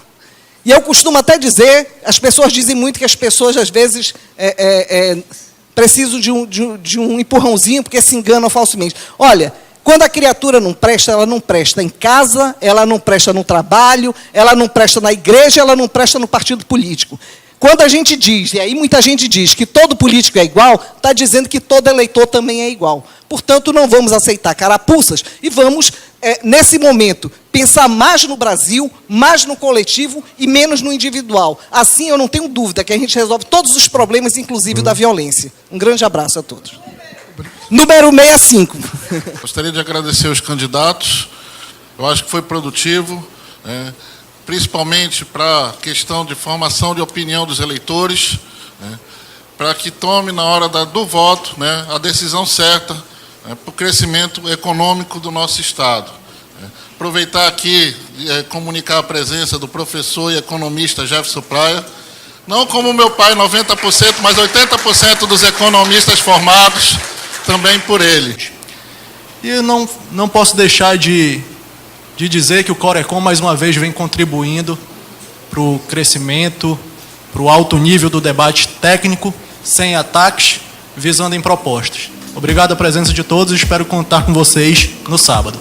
E eu costumo até dizer, as pessoas dizem muito que as pessoas, às vezes, precisam de um empurrãozinho porque se enganam falsamente. Olha, quando a criatura não presta, ela não presta em casa, ela não presta no trabalho, ela não presta na igreja, ela não presta no partido político. Quando a gente diz, e aí muita gente diz que todo político é igual, está dizendo que todo eleitor também é igual. Portanto, não vamos aceitar carapuças e vamos, nesse momento, pensar mais no Brasil, mais no coletivo e menos no individual. Assim, eu não tenho dúvida que a gente resolve todos os problemas, inclusive da violência. Um grande abraço a todos. Número 65. Gostaria de agradecer os candidatos. Eu acho que foi produtivo, principalmente para a questão de formação de opinião dos eleitores, para que tome, na hora do voto, a decisão certa para o crescimento econômico do nosso Estado. Aproveitar aqui e comunicar a presença do professor e economista Jefferson Praia, não como meu pai, 90%, mas 80% dos economistas formados também por ele. E eu não posso deixar de dizer que o Corecon, mais uma vez, vem contribuindo para o crescimento, para o alto nível do debate técnico, sem ataques, visando em propostas. Obrigado a presença de todos e espero contar com vocês no sábado.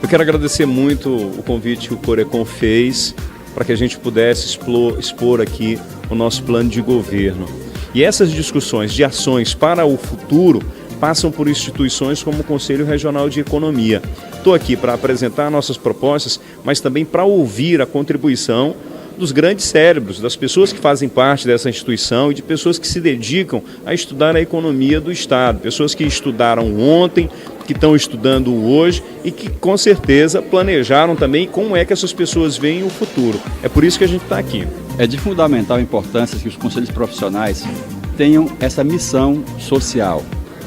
Eu quero agradecer muito o convite que o Corecon fez para que a gente pudesse expor aqui o nosso plano de governo. E essas discussões de ações para o futuro passam por instituições como o Conselho Regional de Economia. Estou aqui para apresentar nossas propostas, mas também para ouvir a contribuição dos grandes cérebros, das pessoas que fazem parte dessa instituição e de pessoas que se dedicam a estudar a economia do Estado, pessoas que estudaram ontem, que estão estudando hoje e que com certeza planejaram também como é que essas pessoas veem o futuro. É por isso que a gente está aqui. É de fundamental importância que os conselhos profissionais tenham essa missão social,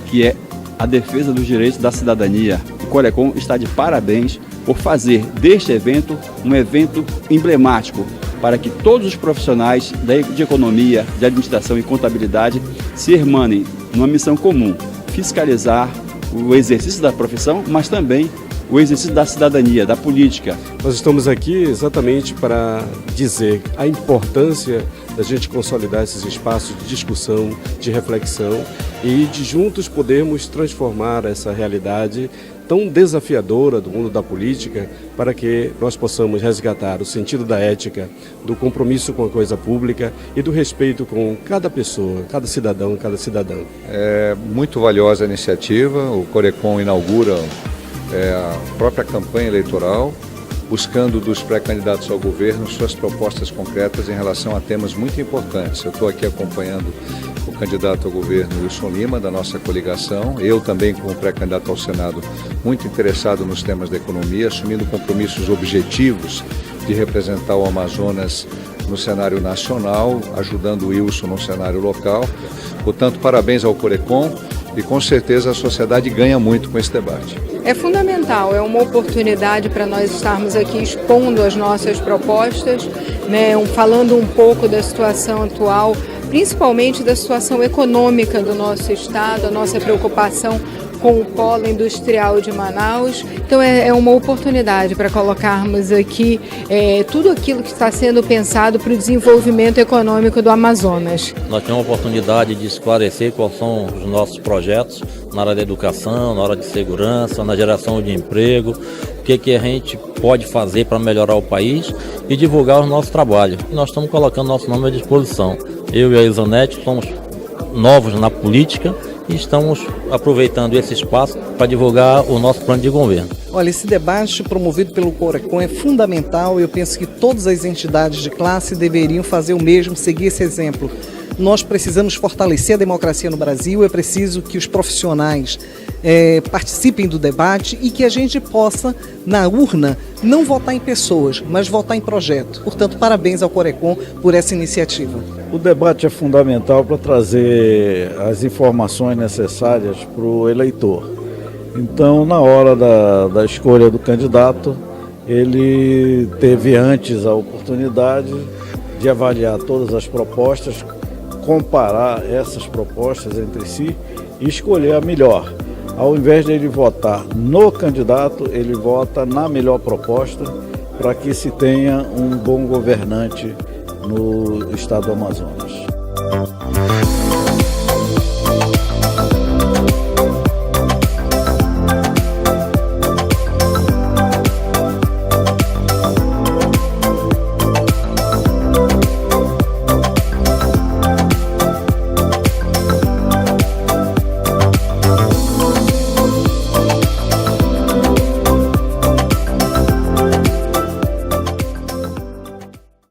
que é a defesa dos direitos da cidadania. O Corecon está de parabéns por fazer deste evento um evento emblemático para que todos os profissionais de economia, de administração e contabilidade se irmanem numa missão comum, fiscalizar o exercício da profissão, mas também o exercício da cidadania, da política. Nós estamos aqui exatamente para dizer a importância da gente consolidar esses espaços de discussão, de reflexão e de juntos podermos transformar essa realidade tão desafiadora do mundo da política para que nós possamos resgatar o sentido da ética, do compromisso com a coisa pública e do respeito com cada pessoa, cada cidadão, cada cidadã. É muito valiosa a iniciativa. O Corecon inaugura a própria campanha eleitoral, buscando dos pré-candidatos ao governo suas propostas concretas em relação a temas muito importantes. Eu estou aqui acompanhando o candidato ao governo Wilson Lima, da nossa coligação, eu também como pré-candidato ao Senado, muito interessado nos temas da economia, assumindo compromissos objetivos de representar o Amazonas no cenário nacional, ajudando o Wilson no cenário local. Portanto, parabéns ao Corecon e com certeza a sociedade ganha muito com esse debate. É fundamental, é uma oportunidade para nós estarmos aqui expondo as nossas propostas, né, falando um pouco da situação atual, principalmente da situação econômica do nosso estado, a nossa preocupação com o polo industrial de Manaus. Então é uma oportunidade para colocarmos aqui tudo aquilo que está sendo pensado para o desenvolvimento econômico do Amazonas. Nós temos a oportunidade de esclarecer quais são os nossos projetos na área da educação, na área de segurança, na geração de emprego, o que a gente pode fazer para melhorar o país e divulgar o nosso trabalho. E nós estamos colocando nosso nome à disposição. Eu e a Isanete somos novos na política e estamos aproveitando esse espaço para divulgar o nosso plano de governo. Olha, esse debate promovido pelo Corecon é fundamental e eu penso que todas as entidades de classe deveriam fazer o mesmo, seguir esse exemplo. Nós precisamos fortalecer a democracia no Brasil, é preciso que os profissionais participem do debate e que a gente possa, na urna, não votar em pessoas, mas votar em projeto. Portanto, parabéns ao Corecon por essa iniciativa. O debate é fundamental para trazer as informações necessárias para o eleitor. Então, na hora da escolha do candidato, ele teve antes a oportunidade de avaliar todas as propostas, comparar essas propostas entre si e escolher a melhor. Ao invés de ele votar no candidato, ele vota na melhor proposta para que se tenha um bom governante no estado do Amazonas.